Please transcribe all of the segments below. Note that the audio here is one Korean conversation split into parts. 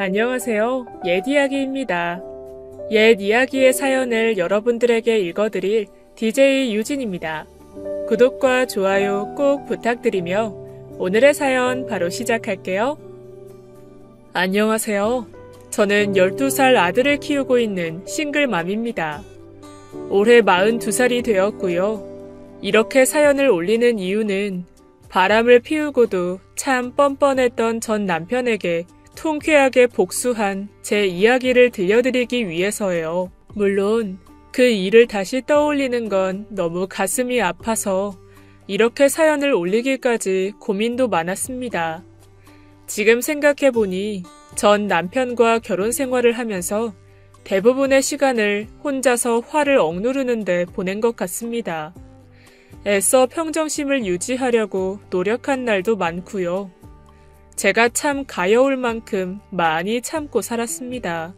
안녕하세요. 옛 이야기입니다. 옛 이야기의 사연을 여러분들에게 읽어드릴 DJ 유진입니다. 구독과 좋아요 꼭 부탁드리며 오늘의 사연 바로 시작할게요. 안녕하세요. 저는 12살 아들을 키우고 있는 싱글맘입니다. 올해 42살이 되었고요. 이렇게 사연을 올리는 이유는 바람을 피우고도 참 뻔뻔했던 전 남편에게 통쾌하게 복수한 제 이야기를 들려드리기 위해서예요. 물론 그 일을 다시 떠올리는 건 너무 가슴이 아파서 이렇게 사연을 올리기까지 고민도 많았습니다. 지금 생각해보니 전 남편과 결혼 생활을 하면서 대부분의 시간을 혼자서 화를 억누르는데 보낸 것 같습니다. 애써 평정심을 유지하려고 노력한 날도 많고요. 제가 참 가여울 만큼 많이 참고 살았습니다.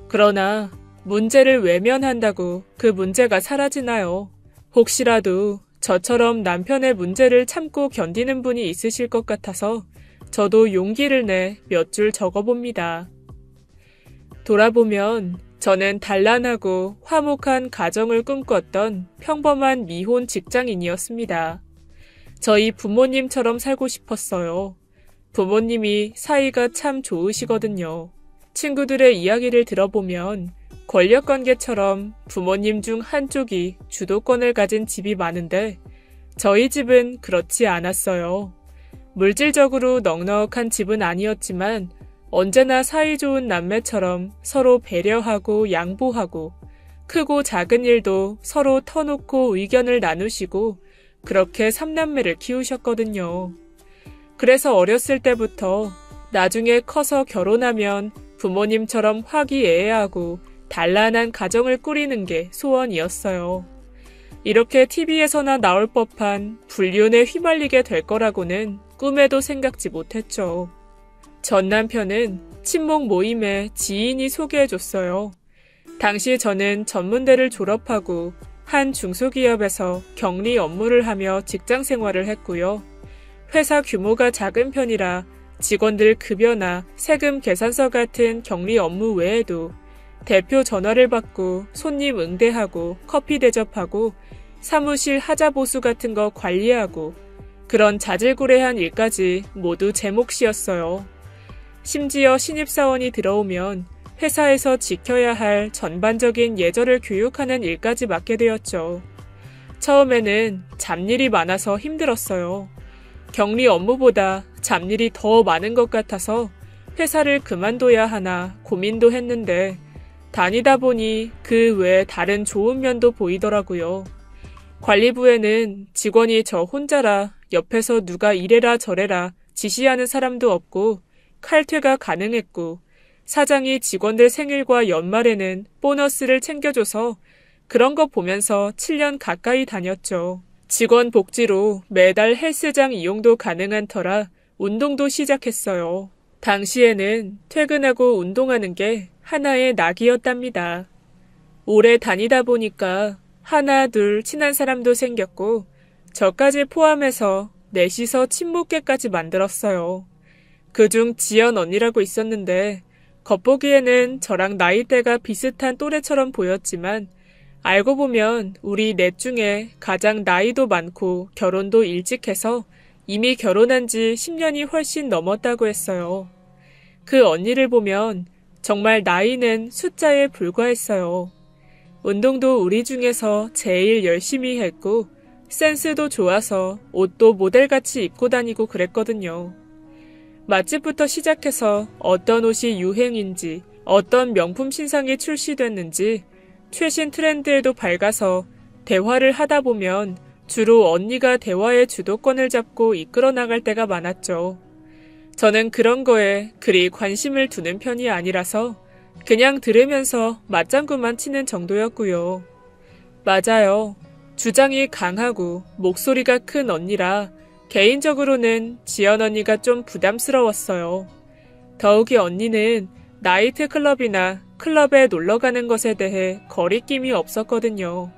그러나 문제를 외면한다고 그 문제가 사라지나요? 혹시라도 저처럼 남편의 문제를 참고 견디는 분이 있으실 것 같아서 저도 용기를 내 몇 줄 적어봅니다. 돌아보면 저는 단란하고 화목한 가정을 꿈꿨던 평범한 미혼 직장인이었습니다. 저희 부모님처럼 살고 싶었어요. 부모님이 사이가 참 좋으시거든요. 친구들의 이야기를 들어보면 권력관계처럼 부모님 중 한쪽이 주도권을 가진 집이 많은데 저희 집은 그렇지 않았어요. 물질적으로 넉넉한 집은 아니었지만 언제나 사이좋은 남매처럼 서로 배려하고 양보하고 크고 작은 일도 서로 터놓고 의견을 나누시고 그렇게 삼남매를 키우셨거든요. 그래서 어렸을 때부터 나중에 커서 결혼하면 부모님처럼 화기애애하고 단란한 가정을 꾸리는 게 소원이었어요. 이렇게 TV에서나 나올 법한 불륜에 휘말리게 될 거라고는 꿈에도 생각지 못했죠. 전 남편은 친목 모임에 지인이 소개해줬어요. 당시 저는 전문대를 졸업하고 한 중소기업에서 격리 업무를 하며 직장 생활을 했고요. 회사 규모가 작은 편이라 직원들 급여나 세금 계산서 같은 격리 업무 외에도 대표 전화를 받고 손님 응대하고 커피 대접하고 사무실 하자보수 같은 거 관리하고 그런 자질구레한 일까지 모두 제 몫이었어요. 심지어 신입사원이 들어오면 회사에서 지켜야 할 전반적인 예절을 교육하는 일까지 맡게 되었죠. 처음에는 잡일이 많아서 힘들었어요. 격리 업무보다 잡일이 더 많은 것 같아서 회사를 그만둬야 하나 고민도 했는데 다니다 보니 그 외에 다른 좋은 면도 보이더라고요. 관리부에는 직원이 저 혼자라 옆에서 누가 이래라 저래라 지시하는 사람도 없고 칼퇴가 가능했고 사장이 직원들 생일과 연말에는 보너스를 챙겨줘서 그런 거 보면서 7년 가까이 다녔죠. 직원 복지로 매달 헬스장 이용도 가능한 터라 운동도 시작했어요. 당시에는 퇴근하고 운동하는 게 하나의 낙이었답니다. 오래 다니다 보니까 하나 둘 친한 사람도 생겼고 저까지 포함해서 넷이서 친목계까지 만들었어요. 그중 지연 언니라고 있었는데 겉보기에는 저랑 나이대가 비슷한 또래처럼 보였지만 알고 보면 우리 넷 중에 가장 나이도 많고 결혼도 일찍 해서 이미 결혼한 지 10년이 훨씬 넘었다고 했어요. 그 언니를 보면 정말 나이는 숫자에 불과했어요. 운동도 우리 중에서 제일 열심히 했고 센스도 좋아서 옷도 모델같이 입고 다니고 그랬거든요. 맛집부터 시작해서 어떤 옷이 유행인지 어떤 명품 신상이 출시됐는지 최신 트렌드에도 밝아서 대화를 하다 보면 주로 언니가 대화의 주도권을 잡고 이끌어 나갈 때가 많았죠. 저는 그런 거에 그리 관심을 두는 편이 아니라서 그냥 들으면서 맞장구만 치는 정도였고요. 맞아요. 주장이 강하고 목소리가 큰 언니라 개인적으로는 지연 언니가 좀 부담스러웠어요. 더욱이 언니는 나이트 클럽이나 클럽에 놀러가는 것에 대해 거리낌이 없었거든요.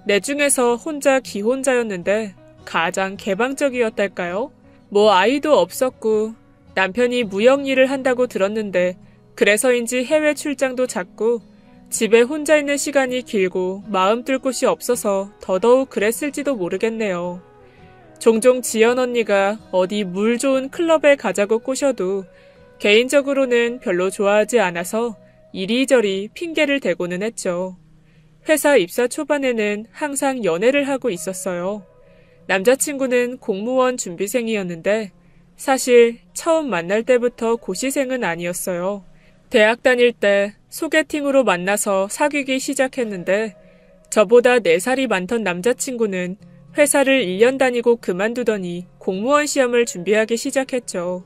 내 중에서 혼자 기혼자였는데 가장 개방적이었달까요? 뭐 아이도 없었고 남편이 무역 일을 한다고 들었는데 그래서인지 해외 출장도 잦고 집에 혼자 있는 시간이 길고 마음 뜰 곳이 없어서 더더욱 그랬을지도 모르겠네요. 종종 지연 언니가 어디 물 좋은 클럽에 가자고 꼬셔도 개인적으로는 별로 좋아하지 않아서 이리저리 핑계를 대고는 했죠. 회사 입사 초반에는 항상 연애를 하고 있었어요. 남자친구는 공무원 준비생이었는데 사실 처음 만날 때부터 고시생은 아니었어요. 대학 다닐 때 소개팅으로 만나서 사귀기 시작했는데 저보다 4살이 많던 남자친구는 회사를 1년 다니고 그만두더니 공무원 시험을 준비하기 시작했죠.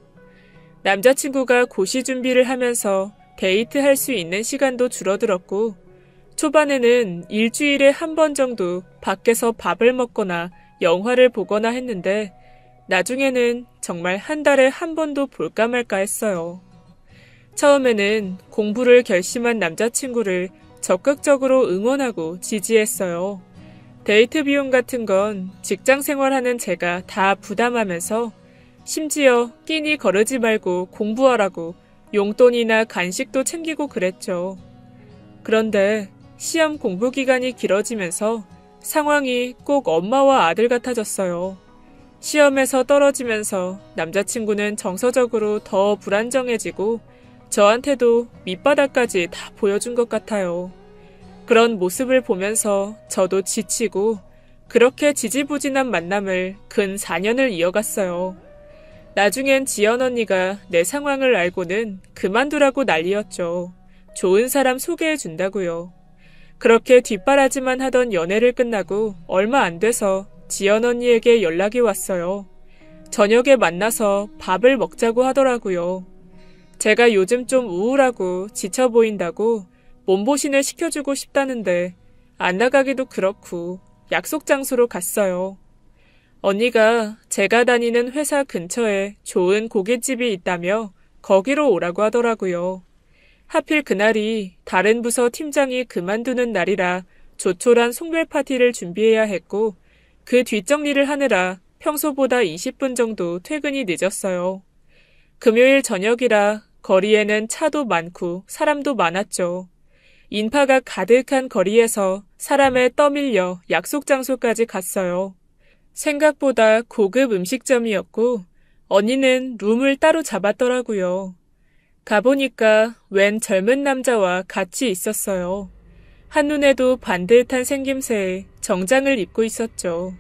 남자친구가 고시 준비를 하면서 데이트할 수 있는 시간도 줄어들었고 초반에는 일주일에 한 번 정도 밖에서 밥을 먹거나 영화를 보거나 했는데 나중에는 정말 한 달에 한 번도 볼까 말까 했어요. 처음에는 공부를 결심한 남자친구를 적극적으로 응원하고 지지했어요. 데이트 비용 같은 건 직장 생활하는 제가 다 부담하면서 심지어 끼니 거르지 말고 공부하라고 용돈이나 간식도 챙기고 그랬죠. 그런데 시험 공부 기간이 길어지면서 상황이 꼭 엄마와 아들 같아졌어요. 시험에서 떨어지면서 남자친구는 정서적으로 더 불안정해지고 저한테도 밑바닥까지 다 보여준 것 같아요. 그런 모습을 보면서 저도 지치고 그렇게 지지부진한 만남을 근 4년을 이어갔어요. 나중엔 지연 언니가 내 상황을 알고는 그만두라고 난리였죠. 좋은 사람 소개해준다고요. 그렇게 뒷바라지만 하던 연애를 끝나고 얼마 안 돼서 지연 언니에게 연락이 왔어요. 저녁에 만나서 밥을 먹자고 하더라고요. 제가 요즘 좀 우울하고 지쳐 보인다고 몸보신을 시켜주고 싶다는데 안 나가기도 그렇고 약속 장소로 갔어요. 언니가 제가 다니는 회사 근처에 좋은 고깃집이 있다며 거기로 오라고 하더라고요. 하필 그날이 다른 부서 팀장이 그만두는 날이라 조촐한 송별 파티를 준비해야 했고 그 뒷정리를 하느라 평소보다 20분 정도 퇴근이 늦었어요. 금요일 저녁이라 거리에는 차도 많고 사람도 많았죠. 인파가 가득한 거리에서 사람에 떠밀려 약속 장소까지 갔어요. 생각보다 고급 음식점이었고 언니는 룸을 따로 잡았더라고요. 가보니까 웬 젊은 남자와 같이 있었어요. 한눈에도 반듯한 생김새에 정장을 입고 있었죠.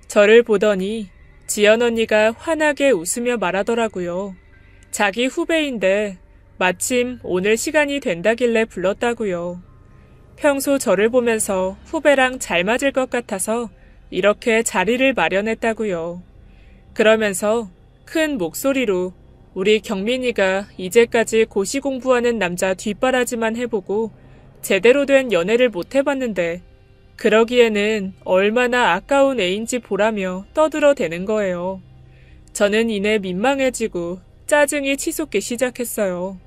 저를 보더니 지연 언니가 환하게 웃으며 말하더라고요. 자기 후배인데 마침 오늘 시간이 된다길래 불렀다고요. 평소 저를 보면서 후배랑 잘 맞을 것 같아서 이렇게 자리를 마련했다고요. 그러면서 큰 목소리로 우리 경민이가 이제까지 고시 공부하는 남자 뒷바라지만 해보고 제대로 된 연애를 못 해봤는데 그러기에는 얼마나 아까운 애인지 보라며 떠들어대는 거예요. 저는 이내 민망해지고 짜증이 치솟기 시작했어요.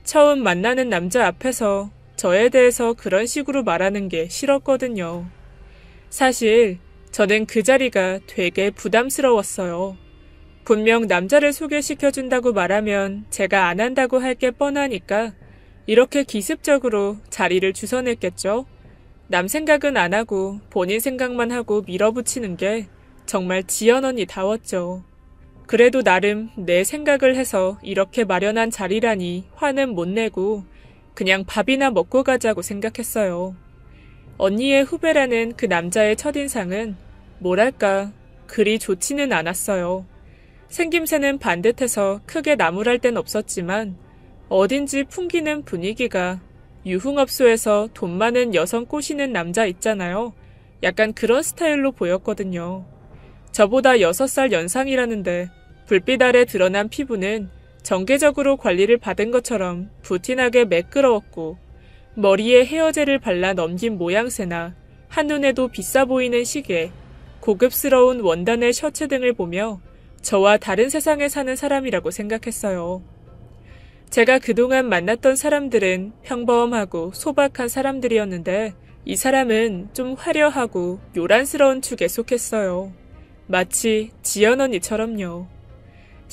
처음 만나는 남자 앞에서 저에 대해서 그런 식으로 말하는 게 싫었거든요. 사실 저는 그 자리가 되게 부담스러웠어요. 분명 남자를 소개시켜준다고 말하면 제가 안 한다고 할 게 뻔하니까 이렇게 기습적으로 자리를 주선했겠죠. 남 생각은 안 하고 본인 생각만 하고 밀어붙이는 게 정말 지연 언니다웠죠. 그래도 나름 내 생각을 해서 이렇게 마련한 자리라니 화는 못 내고 그냥 밥이나 먹고 가자고 생각했어요. 언니의 후배라는 그 남자의 첫인상은 뭐랄까 그리 좋지는 않았어요. 생김새는 반듯해서 크게 나무랄 땐 없었지만 어딘지 풍기는 분위기가 유흥업소에서 돈 많은 여성 꼬시는 남자 있잖아요. 약간 그런 스타일로 보였거든요. 저보다 6살 연상이라는데 불빛 아래 드러난 피부는 정기적으로 관리를 받은 것처럼 부티나게 매끄러웠고 머리에 헤어젤을 발라 넘긴 모양새나 한눈에도 비싸 보이는 시계, 고급스러운 원단의 셔츠 등을 보며 저와 다른 세상에 사는 사람이라고 생각했어요. 제가 그동안 만났던 사람들은 평범하고 소박한 사람들이었는데 이 사람은 좀 화려하고 요란스러운 축에 속했어요. 마치 지연 언니처럼요.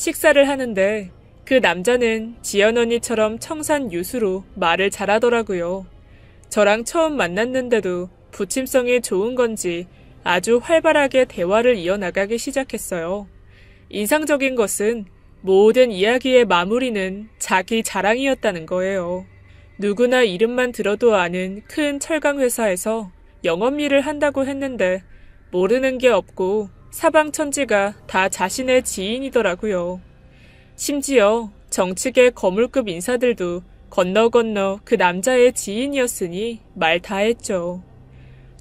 식사를 하는데 그 남자는 지연 언니처럼 청산 유수로 말을 잘하더라고요. 저랑 처음 만났는데도 부침성이 좋은 건지 아주 활발하게 대화를 이어나가기 시작했어요. 인상적인 것은 모든 이야기의 마무리는 자기 자랑이었다는 거예요. 누구나 이름만 들어도 아는 큰 철강회사에서 영업일을 한다고 했는데 모르는 게 없고 사방천지가 다 자신의 지인이더라고요. 심지어 정치계 거물급 인사들도 건너 그 남자의 지인이었으니 말 다 했죠.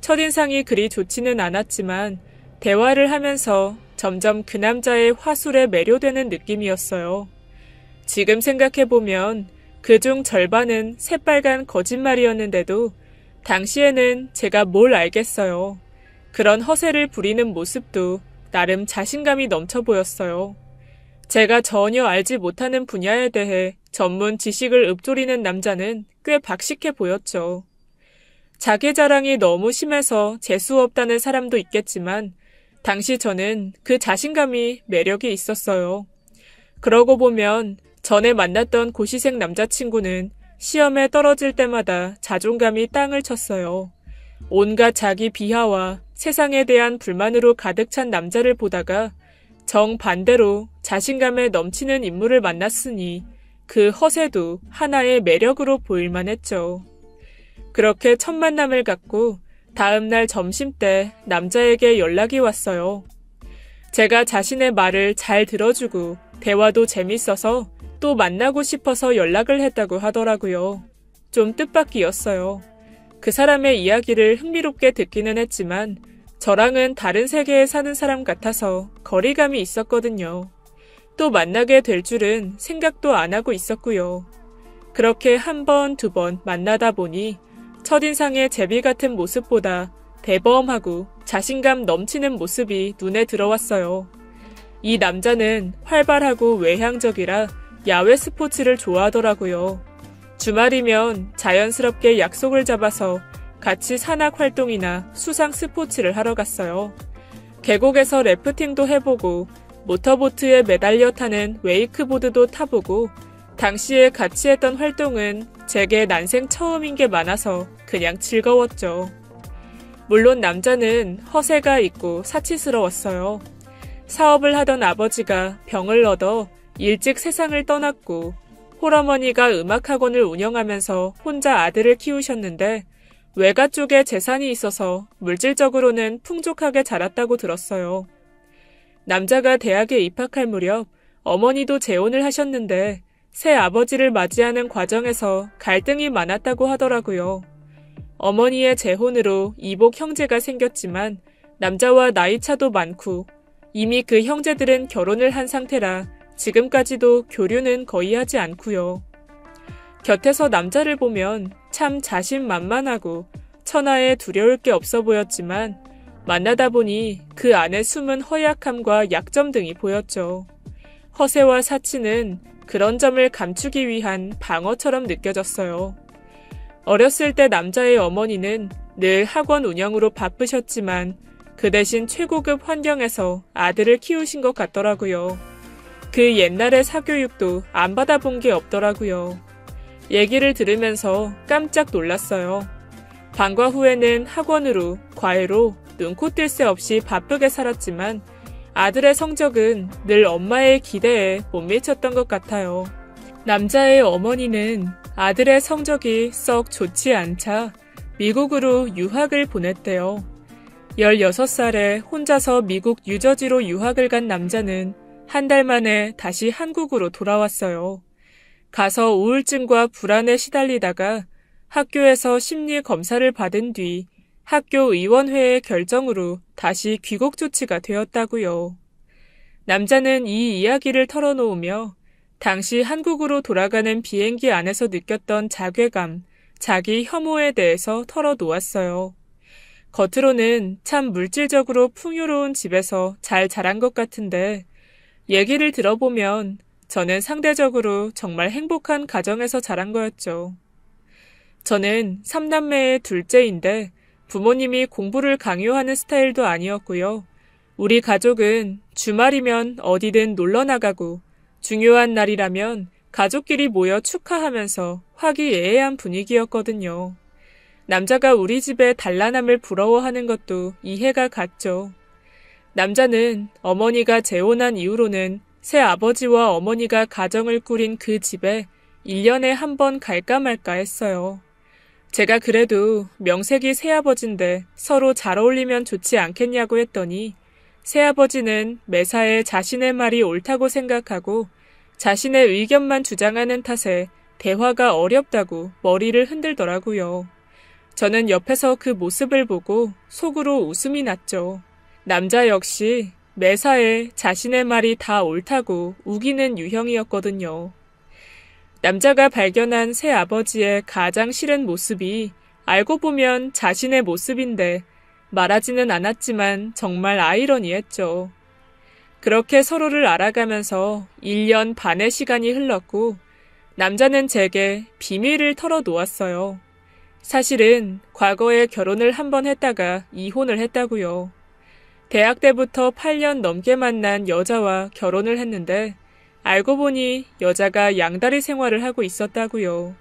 첫인상이 그리 좋지는 않았지만 대화를 하면서 점점 그 남자의 화술에 매료되는 느낌이었어요. 지금 생각해보면 그중 절반은 새빨간 거짓말이었는데도 당시에는 제가 뭘 알겠어요. 그런 허세를 부리는 모습도 나름 자신감이 넘쳐 보였어요. 제가 전혀 알지 못하는 분야에 대해 전문 지식을 읊조리는 남자는 꽤 박식해 보였죠. 자기 자랑이 너무 심해서 재수 없다는 사람도 있겠지만 당시 저는 그 자신감이 매력이 있었어요. 그러고 보면 전에 만났던 고시생 남자친구는 시험에 떨어질 때마다 자존감이 땅을 쳤어요. 온갖 자기 비하와 세상에 대한 불만으로 가득 찬 남자를 보다가 정반대로 자신감에 넘치는 인물을 만났으니 그 허세도 하나의 매력으로 보일만 했죠. 그렇게 첫 만남을 갖고 다음날 점심때 남자에게 연락이 왔어요. 제가 자신의 말을 잘 들어주고 대화도 재밌어서 또 만나고 싶어서 연락을 했다고 하더라고요. 좀 뜻밖이었어요. 그 사람의 이야기를 흥미롭게 듣기는 했지만 저랑은 다른 세계에 사는 사람 같아서 거리감이 있었거든요. 또 만나게 될 줄은 생각도 안 하고 있었고요. 그렇게 한 번, 두 번 만나다 보니 첫인상의 제비 같은 모습보다 대범하고 자신감 넘치는 모습이 눈에 들어왔어요. 이 남자는 활발하고 외향적이라 야외 스포츠를 좋아하더라고요. 주말이면 자연스럽게 약속을 잡아서 같이 산악 활동이나 수상 스포츠를 하러 갔어요. 계곡에서 래프팅도 해보고 모터보트에 매달려 타는 웨이크보드도 타보고 당시에 같이 했던 활동은 제게 난생 처음인 게 많아서 그냥 즐거웠죠. 물론 남자는 허세가 있고 사치스러웠어요. 사업을 하던 아버지가 병을 얻어 일찍 세상을 떠났고 홀어머니가 음악학원을 운영하면서 혼자 아들을 키우셨는데 외가 쪽에 재산이 있어서 물질적으로는 풍족하게 자랐다고 들었어요. 남자가 대학에 입학할 무렵 어머니도 재혼을 하셨는데 새 아버지를 맞이하는 과정에서 갈등이 많았다고 하더라고요. 어머니의 재혼으로 이복 형제가 생겼지만 남자와 나이차도 많고 이미 그 형제들은 결혼을 한 상태라 지금까지도 교류는 거의 하지 않고요. 곁에서 남자를 보면 참 자신만만하고 천하에 두려울 게 없어 보였지만 만나다 보니 그 안에 숨은 허약함과 약점 등이 보였죠. 허세와 사치는 그런 점을 감추기 위한 방어처럼 느껴졌어요. 어렸을 때 남자의 어머니는 늘 학원 운영으로 바쁘셨지만 그 대신 최고급 환경에서 아들을 키우신 것 같더라고요. 그 옛날의 사교육도 안 받아본 게 없더라고요. 얘기를 들으면서 깜짝 놀랐어요. 방과 후에는 학원으로, 과외로 눈코 뜰 새 없이 바쁘게 살았지만 아들의 성적은 늘 엄마의 기대에 못 미쳤던 것 같아요. 남자의 어머니는 아들의 성적이 썩 좋지 않자 미국으로 유학을 보냈대요. 16살에 혼자서 미국 뉴저지로 유학을 간 남자는 한 달 만에 다시 한국으로 돌아왔어요. 가서 우울증과 불안에 시달리다가 학교에서 심리 검사를 받은 뒤 학교 의원회의 결정으로 다시 귀국 조치가 되었다고요. 남자는 이 이야기를 털어놓으며 당시 한국으로 돌아가는 비행기 안에서 느꼈던 자괴감, 자기 혐오에 대해서 털어놓았어요. 겉으로는 참 물질적으로 풍요로운 집에서 잘 자란 것 같은데 얘기를 들어보면 저는 상대적으로 정말 행복한 가정에서 자란 거였죠. 저는 3남매의 둘째인데 부모님이 공부를 강요하는 스타일도 아니었고요. 우리 가족은 주말이면 어디든 놀러 나가고 중요한 날이라면 가족끼리 모여 축하하면서 화기애애한 분위기였거든요. 남자가 우리 집의 단란함을 부러워하는 것도 이해가 갔죠. 남자는 어머니가 재혼한 이후로는 새 아버지와 어머니가 가정을 꾸린 그 집에 1년에 한 번 갈까 말까 했어요. 제가 그래도 명색이 새아버지인데 서로 잘 어울리면 좋지 않겠냐고 했더니 새아버지는 매사에 자신의 말이 옳다고 생각하고 자신의 의견만 주장하는 탓에 대화가 어렵다고 머리를 흔들더라고요. 저는 옆에서 그 모습을 보고 속으로 웃음이 났죠. 남자 역시 매사에 자신의 말이 다 옳다고 우기는 유형이었거든요. 남자가 발견한 새아버지의 가장 싫은 모습이 알고 보면 자신의 모습인데 말하지는 않았지만 정말 아이러니했죠. 그렇게 서로를 알아가면서 1년 반의 시간이 흘렀고 남자는 제게 비밀을 털어놓았어요. 사실은 과거에 결혼을 한 번 했다가 이혼을 했다고요. 대학 때부터 8년 넘게 만난 여자와 결혼을 했는데 알고 보니 여자가 양다리 생활을 하고 있었다고요.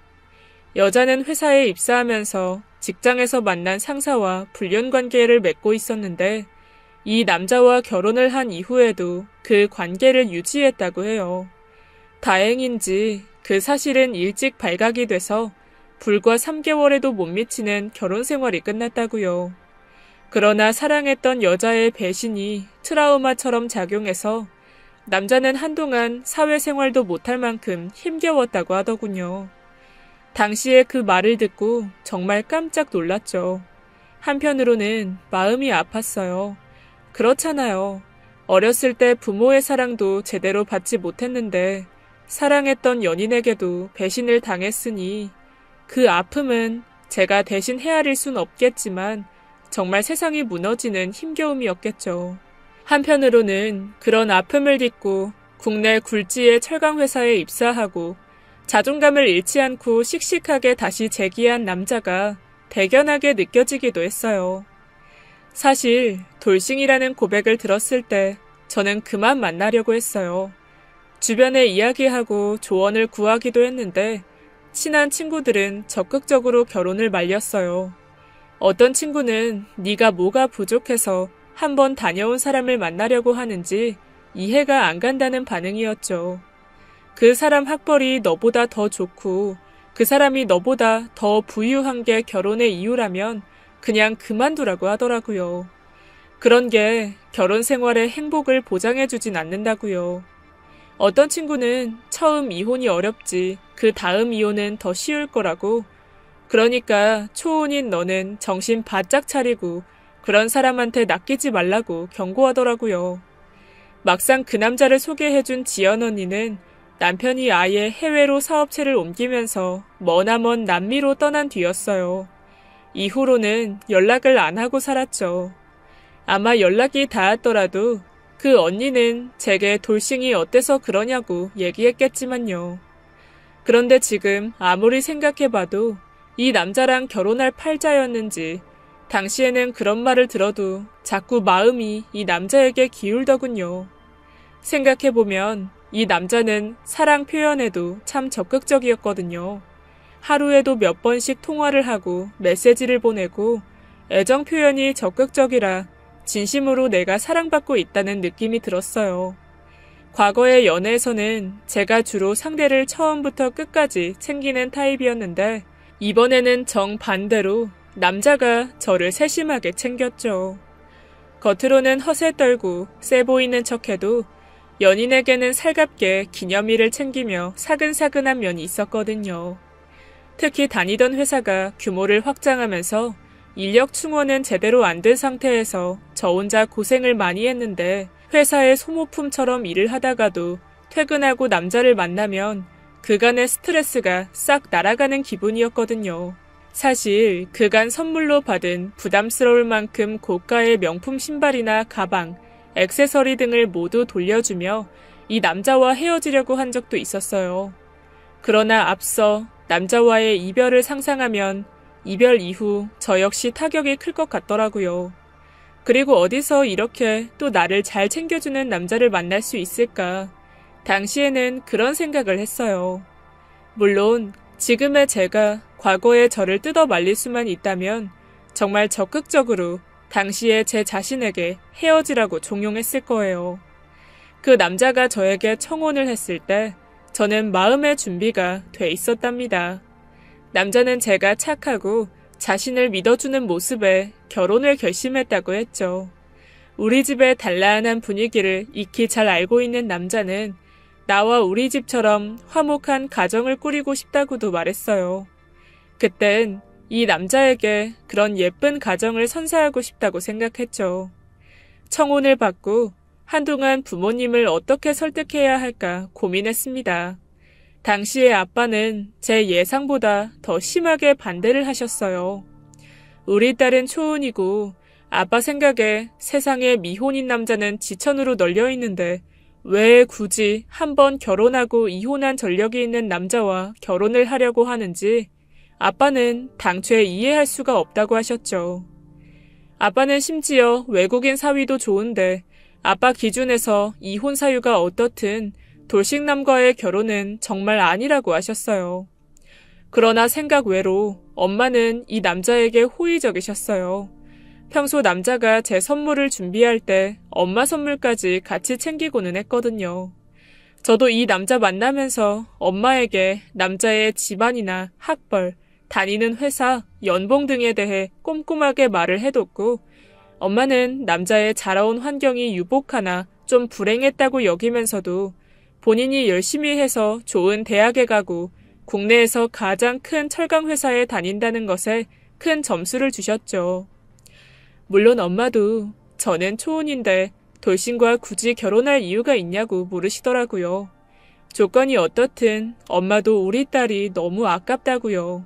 여자는 회사에 입사하면서 직장에서 만난 상사와 불륜 관계를 맺고 있었는데 이 남자와 결혼을 한 이후에도 그 관계를 유지했다고 해요. 다행인지 그 사실은 일찍 발각이 돼서 불과 3개월에도 못 미치는 결혼 생활이 끝났다고요. 그러나 사랑했던 여자의 배신이 트라우마처럼 작용해서 남자는 한동안 사회생활도 못할 만큼 힘겨웠다고 하더군요. 당시에 그 말을 듣고 정말 깜짝 놀랐죠. 한편으로는 마음이 아팠어요. 그렇잖아요. 어렸을 때 부모의 사랑도 제대로 받지 못했는데 사랑했던 연인에게도 배신을 당했으니 그 아픔은 제가 대신 헤아릴 순 없겠지만 정말 세상이 무너지는 힘겨움이었겠죠. 한편으로는 그런 아픔을 딛고 국내 굴지의 철강회사에 입사하고 자존감을 잃지 않고 씩씩하게 다시 재기한 남자가 대견하게 느껴지기도 했어요. 사실 돌싱이라는 고백을 들었을 때 저는 그만 만나려고 했어요. 주변에 이야기하고 조언을 구하기도 했는데 친한 친구들은 적극적으로 결혼을 말렸어요. 어떤 친구는 네가 뭐가 부족해서 한번 다녀온 사람을 만나려고 하는지 이해가 안 간다는 반응이었죠. 그 사람 학벌이 너보다 더 좋고 그 사람이 너보다 더 부유한 게 결혼의 이유라면 그냥 그만두라고 하더라고요. 그런 게 결혼 생활의 행복을 보장해주진 않는다고요. 어떤 친구는 처음 이혼이 어렵지 그 다음 이혼은 더 쉬울 거라고 그러니까 초혼인 너는 정신 바짝 차리고 그런 사람한테 낚이지 말라고 경고하더라고요. 막상 그 남자를 소개해준 지연 언니는 남편이 아예 해외로 사업체를 옮기면서 머나먼 남미로 떠난 뒤였어요. 이후로는 연락을 안 하고 살았죠. 아마 연락이 닿았더라도 그 언니는 제게 돌싱이 어때서 그러냐고 얘기했겠지만요. 그런데 지금 아무리 생각해봐도 이 남자랑 결혼할 팔자였는지 당시에는 그런 말을 들어도 자꾸 마음이 이 남자에게 기울더군요. 생각해보면 이 남자는 사랑 표현에도 참 적극적이었거든요. 하루에도 몇 번씩 통화를 하고 메시지를 보내고 애정 표현이 적극적이라 진심으로 내가 사랑받고 있다는 느낌이 들었어요. 과거의 연애에서는 제가 주로 상대를 처음부터 끝까지 챙기는 타입이었는데 이번에는 정반대로 남자가 저를 세심하게 챙겼죠. 겉으로는 허세 떨고 세 보이는 척해도 연인에게는 살갑게 기념일을 챙기며 사근사근한 면이 있었거든요. 특히 다니던 회사가 규모를 확장하면서 인력 충원은 제대로 안 된 상태에서 저 혼자 고생을 많이 했는데 회사의 소모품처럼 일을 하다가도 퇴근하고 남자를 만나면 그간의 스트레스가 싹 날아가는 기분이었거든요. 사실 그간 선물로 받은 부담스러울 만큼 고가의 명품 신발이나 가방, 액세서리 등을 모두 돌려주며 이 남자와 헤어지려고 한 적도 있었어요. 그러나 앞서 남자와의 이별을 상상하면 이별 이후 저 역시 타격이 클 것 같더라고요. 그리고 어디서 이렇게 또 나를 잘 챙겨주는 남자를 만날 수 있을까? 당시에는 그런 생각을 했어요. 물론 지금의 제가 과거의 저를 뜯어 말릴 수만 있다면 정말 적극적으로 당시에 제 자신에게 헤어지라고 종용했을 거예요. 그 남자가 저에게 청혼을 했을 때 저는 마음의 준비가 돼 있었답니다. 남자는 제가 착하고 자신을 믿어주는 모습에 결혼을 결심했다고 했죠. 우리 집의 단란한 분위기를 익히 잘 알고 있는 남자는 나와 우리 집처럼 화목한 가정을 꾸리고 싶다고도 말했어요. 그땐 이 남자에게 그런 예쁜 가정을 선사하고 싶다고 생각했죠. 청혼을 받고 한동안 부모님을 어떻게 설득해야 할까 고민했습니다. 당시의 아빠는 제 예상보다 더 심하게 반대를 하셨어요. 우리 딸은 초혼이고 아빠 생각에 세상에 미혼인 남자는 지천으로 널려 있는데 왜 굳이 한번 결혼하고 이혼한 전력이 있는 남자와 결혼을 하려고 하는지 아빠는 당최 이해할 수가 없다고 하셨죠. 아빠는 심지어 외국인 사위도 좋은데 아빠 기준에서 이혼 사유가 어떻든 돌싱남과의 결혼은 정말 아니라고 하셨어요. 그러나 생각 외로 엄마는 이 남자에게 호의적이셨어요. 평소 남자가 제 선물을 준비할 때 엄마 선물까지 같이 챙기고는 했거든요. 저도 이 남자 만나면서 엄마에게 남자의 집안이나 학벌, 다니는 회사, 연봉 등에 대해 꼼꼼하게 말을 해뒀고 엄마는 남자의 자라온 환경이 유복하나 좀 불행했다고 여기면서도 본인이 열심히 해서 좋은 대학에 가고 국내에서 가장 큰 철강 회사에 다닌다는 것에 큰 점수를 주셨죠. 물론 엄마도 저는 초혼인데 돌싱과 굳이 결혼할 이유가 있냐고 물으시더라고요. 조건이 어떻든 엄마도 우리 딸이 너무 아깝다고요.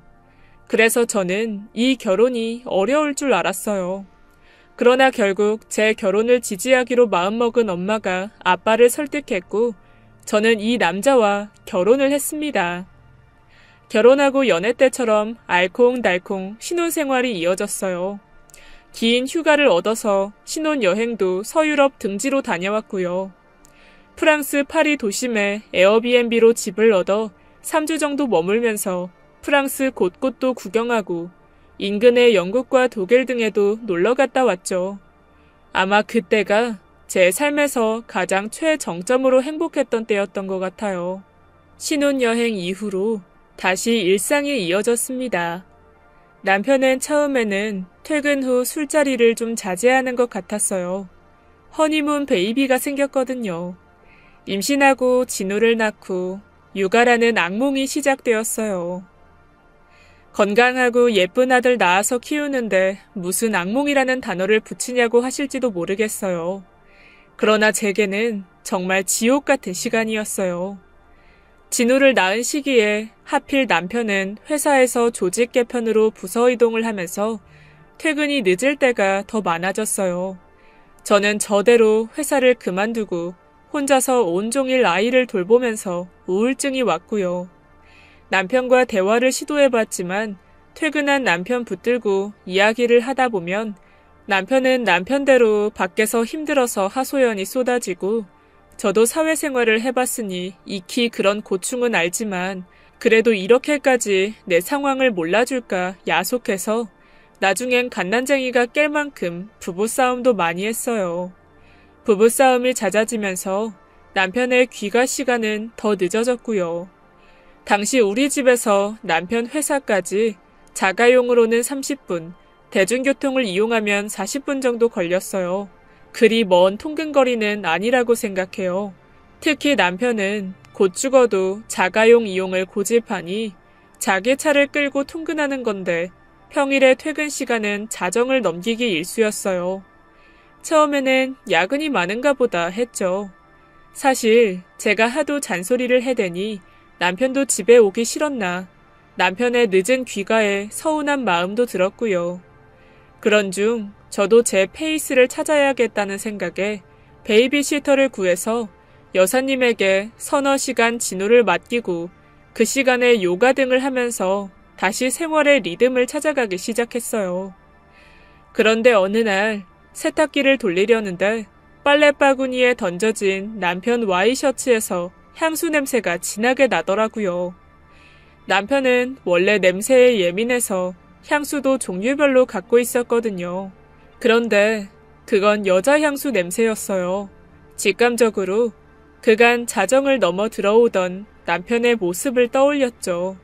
그래서 저는 이 결혼이 어려울 줄 알았어요. 그러나 결국 제 결혼을 지지하기로 마음먹은 엄마가 아빠를 설득했고 저는 이 남자와 결혼을 했습니다. 결혼하고 연애 때처럼 알콩달콩 신혼생활이 이어졌어요. 긴 휴가를 얻어서 신혼여행도 서유럽 등지로 다녀왔고요. 프랑스 파리 도심에 에어비앤비로 집을 얻어 3주 정도 머물면서 프랑스 곳곳도 구경하고 인근의 영국과 독일 등에도 놀러 갔다 왔죠. 아마 그때가 제 삶에서 가장 최정점으로 행복했던 때였던 것 같아요. 신혼여행 이후로 다시 일상이 이어졌습니다. 남편은 처음에는 퇴근 후 술자리를 좀 자제하는 것 같았어요. 허니문 베이비가 생겼거든요. 임신하고 진우를 낳고 육아라는 악몽이 시작되었어요. 건강하고 예쁜 아들 낳아서 키우는데 무슨 악몽이라는 단어를 붙이냐고 하실지도 모르겠어요. 그러나 제게는 정말 지옥 같은 시간이었어요. 진우를 낳은 시기에 하필 남편은 회사에서 조직 개편으로 부서 이동을 하면서 퇴근이 늦을 때가 더 많아졌어요. 저는 저대로 회사를 그만두고 혼자서 온종일 아이를 돌보면서 우울증이 왔고요. 남편과 대화를 시도해봤지만 퇴근한 남편 붙들고 이야기를 하다 보면 남편은 남편대로 밖에서 힘들어서 하소연이 쏟아지고 저도 사회생활을 해봤으니 익히 그런 고충은 알지만 그래도 이렇게까지 내 상황을 몰라줄까 야속해서 나중엔 갓난쟁이가 깰 만큼 부부싸움도 많이 했어요. 부부싸움이 잦아지면서 남편의 귀가 시간은 더 늦어졌고요. 당시 우리 집에서 남편 회사까지 자가용으로는 30분, 대중교통을 이용하면 40분 정도 걸렸어요. 그리 먼 통근거리는 아니라고 생각해요. 특히 남편은 곧 죽어도 자가용 이용을 고집하니 자기 차를 끌고 통근하는 건데 평일에 퇴근 시간은 자정을 넘기기 일쑤였어요. 처음에는 야근이 많은가 보다 했죠. 사실 제가 하도 잔소리를 해대니 남편도 집에 오기 싫었나 남편의 늦은 귀가에 서운한 마음도 들었고요. 그런 중 저도 제 페이스를 찾아야겠다는 생각에 베이비시터를 구해서 여사님에게 서너 시간 진우를 맡기고 그 시간에 요가 등을 하면서 다시 생활의 리듬을 찾아가기 시작했어요. 그런데 어느 날 세탁기를 돌리려는데 빨래 바구니에 던져진 남편 와이셔츠에서 향수 냄새가 진하게 나더라고요. 남편은 원래 냄새에 예민해서 향수도 종류별로 갖고 있었거든요. 그런데 그건 여자 향수 냄새였어요. 직감적으로 그간 자정을 넘어 들어오던 남편의 모습을 떠올렸죠.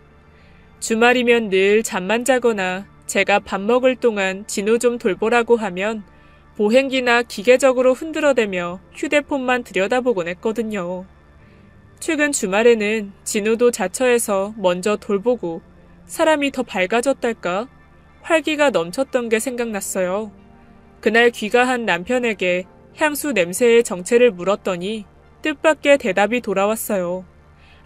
주말이면 늘 잠만 자거나 제가 밥 먹을 동안 진우 좀 돌보라고 하면 보행기나 기계적으로 흔들어대며 휴대폰만 들여다보곤 했거든요. 최근 주말에는 진우도 자처해서 먼저 돌보고 사람이 더 밝아졌달까? 활기가 넘쳤던 게 생각났어요. 그날 귀가한 남편에게 향수 냄새의 정체를 물었더니 뜻밖의 대답이 돌아왔어요.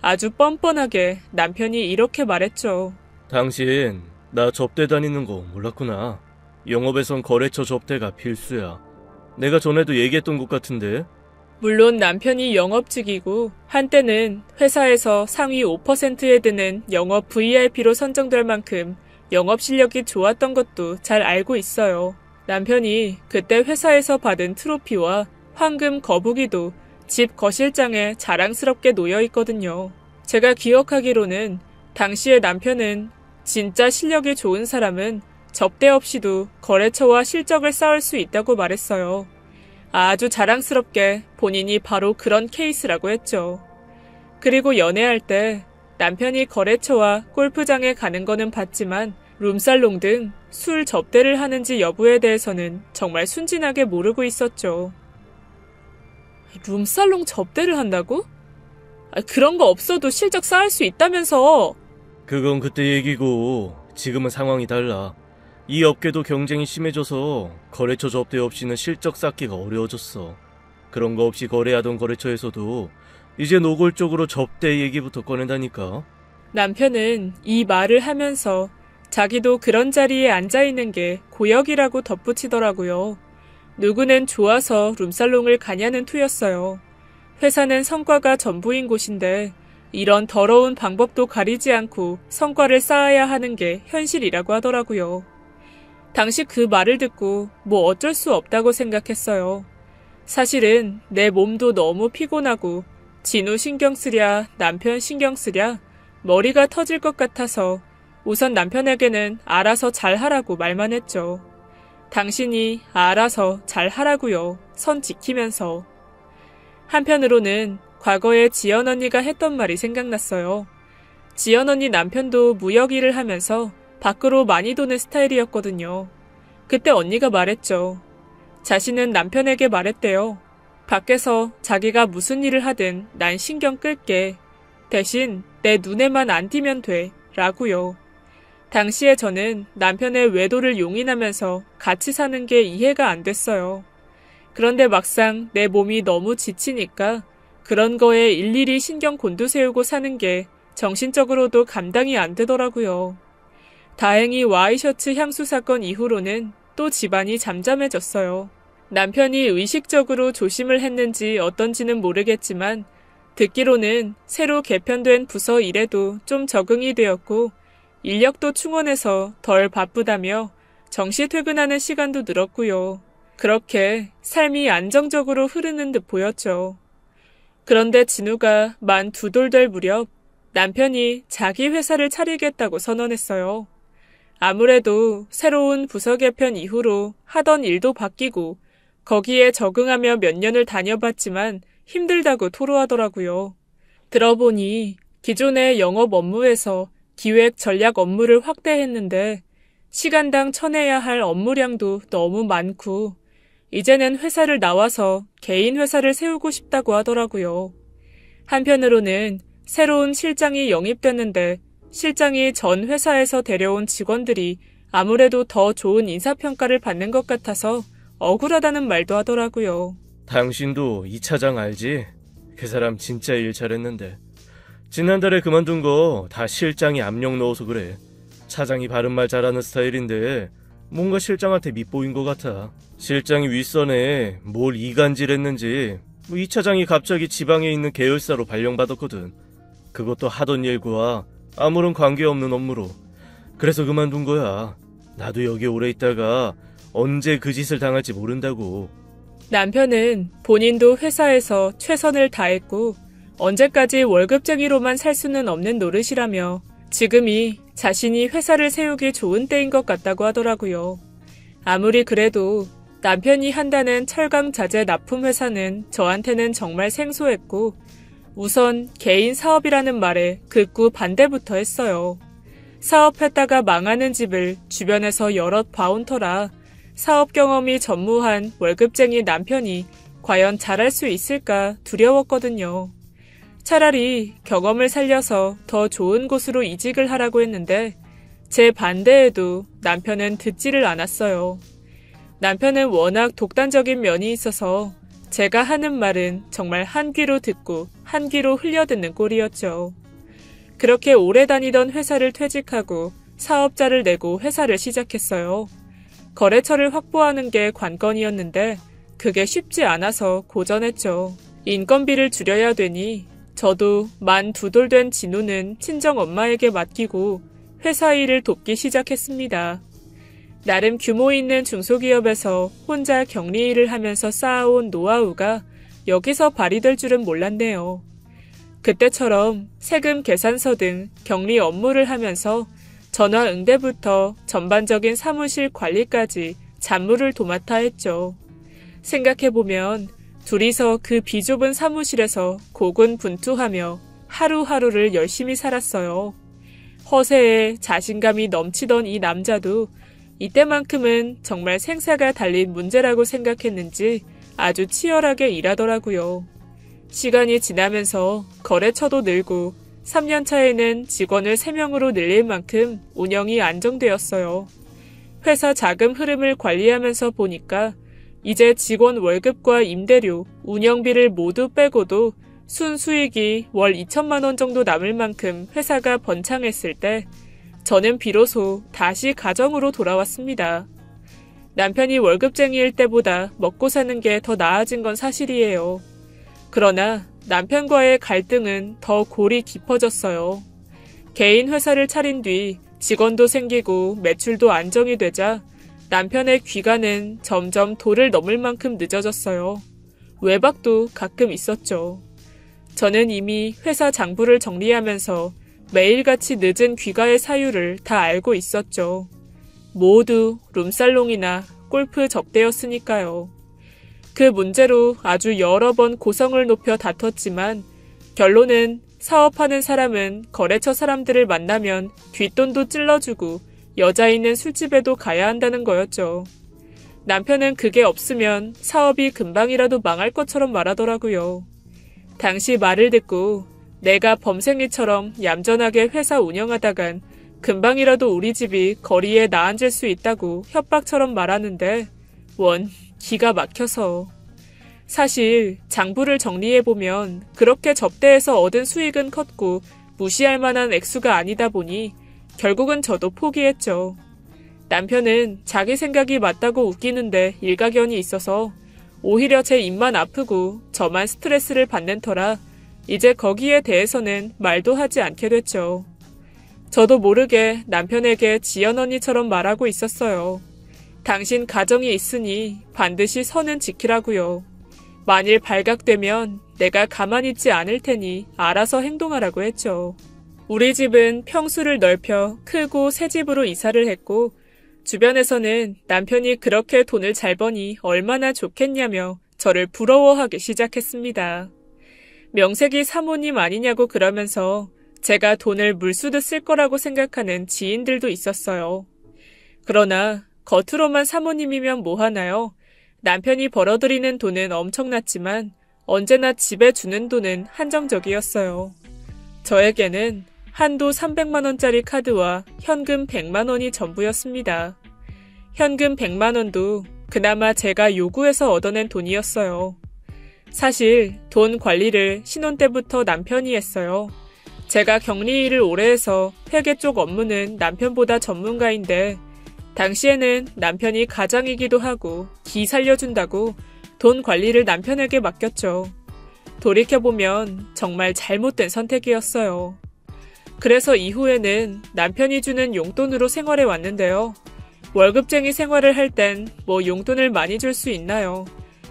아주 뻔뻔하게 남편이 이렇게 말했죠. 당신, 나 접대 다니는 거 몰랐구나. 영업에선 거래처 접대가 필수야. 내가 전에도 얘기했던 것 같은데. 물론 남편이 영업직이고 한때는 회사에서 상위 5%에 드는 영업 VIP로 선정될 만큼 영업 실력이 좋았던 것도 잘 알고 있어요. 남편이 그때 회사에서 받은 트로피와 황금 거북이도 집 거실장에 자랑스럽게 놓여 있거든요. 제가 기억하기로는 당시에 남편은 진짜 실력이 좋은 사람은 접대 없이도 거래처와 실적을 쌓을 수 있다고 말했어요. 아주 자랑스럽게 본인이 바로 그런 케이스라고 했죠. 그리고 연애할 때 남편이 거래처와 골프장에 가는 거는 봤지만 룸살롱 등 술 접대를 하는지 여부에 대해서는 정말 순진하게 모르고 있었죠. 룸살롱 접대를 한다고? 그런 거 없어도 실적 쌓을 수 있다면서. 그건 그때 얘기고 지금은 상황이 달라. 이 업계도 경쟁이 심해져서 거래처 접대 없이는 실적 쌓기가 어려워졌어. 그런 거 없이 거래하던 거래처에서도 이제 노골적으로 접대 얘기부터 꺼낸다니까. 남편은 이 말을 하면서 자기도 그런 자리에 앉아있는 게 고역이라고 덧붙이더라고요. 누구는 좋아서 룸살롱을 가냐는 투였어요. 회사는 성과가 전부인 곳인데 이런 더러운 방법도 가리지 않고 성과를 쌓아야 하는 게 현실이라고 하더라고요. 당시 그 말을 듣고 뭐 어쩔 수 없다고 생각했어요. 사실은 내 몸도 너무 피곤하고 진우 신경 쓰랴 남편 신경 쓰랴 머리가 터질 것 같아서 우선 남편에게는 알아서 잘하라고 말만 했죠. 당신이 알아서 잘하라고요. 선 지키면서. 한편으로는 과거에 지연 언니가 했던 말이 생각났어요. 지연 언니 남편도 무역 일을 하면서 밖으로 많이 도는 스타일이었거든요. 그때 언니가 말했죠. 자신은 남편에게 말했대요. 밖에서 자기가 무슨 일을 하든 난 신경 끌게. 대신 내 눈에만 안 띄면 돼. 라고요. 당시에 저는 남편의 외도를 용인하면서 같이 사는 게 이해가 안 됐어요. 그런데 막상 내 몸이 너무 지치니까 그런 거에 일일이 신경 곤두세우고 사는 게 정신적으로도 감당이 안 되더라고요. 다행히 와이셔츠 향수 사건 이후로는 또 집안이 잠잠해졌어요. 남편이 의식적으로 조심을 했는지 어떤지는 모르겠지만 듣기로는 새로 개편된 부서 일에도 좀 적응이 되었고 인력도 충원해서 덜 바쁘다며 정시 퇴근하는 시간도 늘었고요. 그렇게 삶이 안정적으로 흐르는 듯 보였죠. 그런데 진우가 만 2돌 될 무렵 남편이 자기 회사를 차리겠다고 선언했어요. 아무래도 새로운 부서 개편 이후로 하던 일도 바뀌고 거기에 적응하며 몇 년을 다녀봤지만 힘들다고 토로하더라고요. 들어보니 기존의 영업 업무에서 기획 전략 업무를 확대했는데 시간당 쳐내야 할 업무량도 너무 많고 이제는 회사를 나와서 개인 회사를 세우고 싶다고 하더라고요. 한편으로는 새로운 실장이 영입됐는데 실장이 전 회사에서 데려온 직원들이 아무래도 더 좋은 인사평가를 받는 것 같아서 억울하다는 말도 하더라고요. 당신도 이 차장 알지? 그 사람 진짜 일 잘했는데. 지난달에 그만둔 거 다 실장이 압력 넣어서 그래. 차장이 바른말 잘하는 스타일인데 뭔가 실장한테 밉보인 것 같아. 실장이 윗선에 뭘 이간질했는지 이 차장이 갑자기 지방에 있는 계열사로 발령받았거든. 그것도 하던 일과 아무런 관계없는 업무로. 그래서 그만둔 거야. 나도 여기 오래 있다가 언제 그 짓을 당할지 모른다고. 남편은 본인도 회사에서 최선을 다했고 언제까지 월급쟁이로만 살 수는 없는 노릇이라며 지금이 자신이 회사를 세우기 좋은 때인 것 같다고 하더라고요. 아무리 그래도 남편이 한다는 철강자재 납품 회사는 저한테는 정말 생소했고 우선 개인 사업이라는 말에 극구 반대부터 했어요. 사업했다가 망하는 집을 주변에서 여럿 봐온 터라 사업 경험이 전무한 월급쟁이 남편이 과연 잘할 수 있을까 두려웠거든요. 차라리 경험을 살려서 더 좋은 곳으로 이직을 하라고 했는데 제 반대에도 남편은 듣지를 않았어요. 남편은 워낙 독단적인 면이 있어서 제가 하는 말은 정말 한 귀로 듣고 한 귀로 흘려듣는 꼴이었죠. 그렇게 오래 다니던 회사를 퇴직하고 사업자를 내고 회사를 시작했어요. 거래처를 확보하는 게 관건이었는데 그게 쉽지 않아서 고전했죠. 인건비를 줄여야 되니 저도 만 2돌 된 진우는 친정엄마에게 맡기고 회사 일을 돕기 시작했습니다. 나름 규모 있는 중소기업에서 혼자 격리 일을 하면서 쌓아온 노하우가 여기서 발휘될 줄은 몰랐네요. 그때처럼 세금 계산서 등 격리 업무를 하면서 전화 응대부터 전반적인 사무실 관리까지 잡무를 도맡아 했죠. 생각해보면 둘이서 그 비좁은 사무실에서 고군분투하며 하루하루를 열심히 살았어요. 허세에 자신감이 넘치던 이 남자도 이때만큼은 정말 생사가 달린 문제라고 생각했는지 아주 치열하게 일하더라고요. 시간이 지나면서 거래처도 늘고 3년 차에는 직원을 3명으로 늘릴 만큼 운영이 안정되었어요. 회사 자금 흐름을 관리하면서 보니까 이제 직원 월급과 임대료, 운영비를 모두 빼고도 순수익이 월 2천만 원 정도 남을 만큼 회사가 번창했을 때 저는 비로소 다시 가정으로 돌아왔습니다. 남편이 월급쟁이일 때보다 먹고 사는 게 더 나아진 건 사실이에요. 그러나 남편과의 갈등은 더 골이 깊어졌어요. 개인 회사를 차린 뒤 직원도 생기고 매출도 안정이 되자 남편의 귀가는 점점 도를 넘을 만큼 늦어졌어요. 외박도 가끔 있었죠. 저는 이미 회사 장부를 정리하면서 매일같이 늦은 귀가의 사유를 다 알고 있었죠. 모두 룸살롱이나 골프 적대였으니까요. 그 문제로 아주 여러 번 고성을 높여 다퉜지만 결론은 사업하는 사람은 거래처 사람들을 만나면 뒷돈도 찔러주고 여자 있는 술집에도 가야 한다는 거였죠. 남편은 그게 없으면 사업이 금방이라도 망할 것처럼 말하더라고요. 당시 말을 듣고 내가 범생이처럼 얌전하게 회사 운영하다간 금방이라도 우리 집이 거리에 나앉을 수 있다고 협박처럼 말하는데 원 기가 막혀서. 사실 장부를 정리해보면 그렇게 접대해서 얻은 수익은 컸고 무시할 만한 액수가 아니다 보니 결국은 저도 포기했죠. 남편은 자기 생각이 맞다고 웃기는데 일가견이 있어서 오히려 제 입만 아프고 저만 스트레스를 받는 터라 이제 거기에 대해서는 말도 하지 않게 됐죠. 저도 모르게 남편에게 지연 언니처럼 말하고 있었어요. 당신 가정이 있으니 반드시 선은 지키라고요. 만일 발각되면 내가 가만히 있지 않을 테니 알아서 행동하라고 했죠. 우리 집은 평수를 넓혀 크고 새 집으로 이사를 했고 주변에서는 남편이 그렇게 돈을 잘 버니 얼마나 좋겠냐며 저를 부러워하기 시작했습니다. 명색이 사모님 아니냐고 그러면서 제가 돈을 물쓰듯 쓸 거라고 생각하는 지인들도 있었어요. 그러나 겉으로만 사모님이면 뭐하나요? 남편이 벌어들이는 돈은 엄청났지만 언제나 집에 주는 돈은 한정적이었어요. 저에게는 한도 300만 원짜리 카드와 현금 100만 원이 전부였습니다. 현금 100만 원도 그나마 제가 요구해서 얻어낸 돈이었어요. 사실 돈 관리를 신혼 때부터 남편이 했어요. 제가 격리 일을 오래 해서 회계 쪽 업무는 남편보다 전문가인데 당시에는 남편이 가장이기도 하고 기 살려준다고 돈 관리를 남편에게 맡겼죠. 돌이켜보면 정말 잘못된 선택이었어요. 그래서 이후에는 남편이 주는 용돈으로 생활해 왔는데요. 월급쟁이 생활을 할 땐 뭐 용돈을 많이 줄 수 있나요?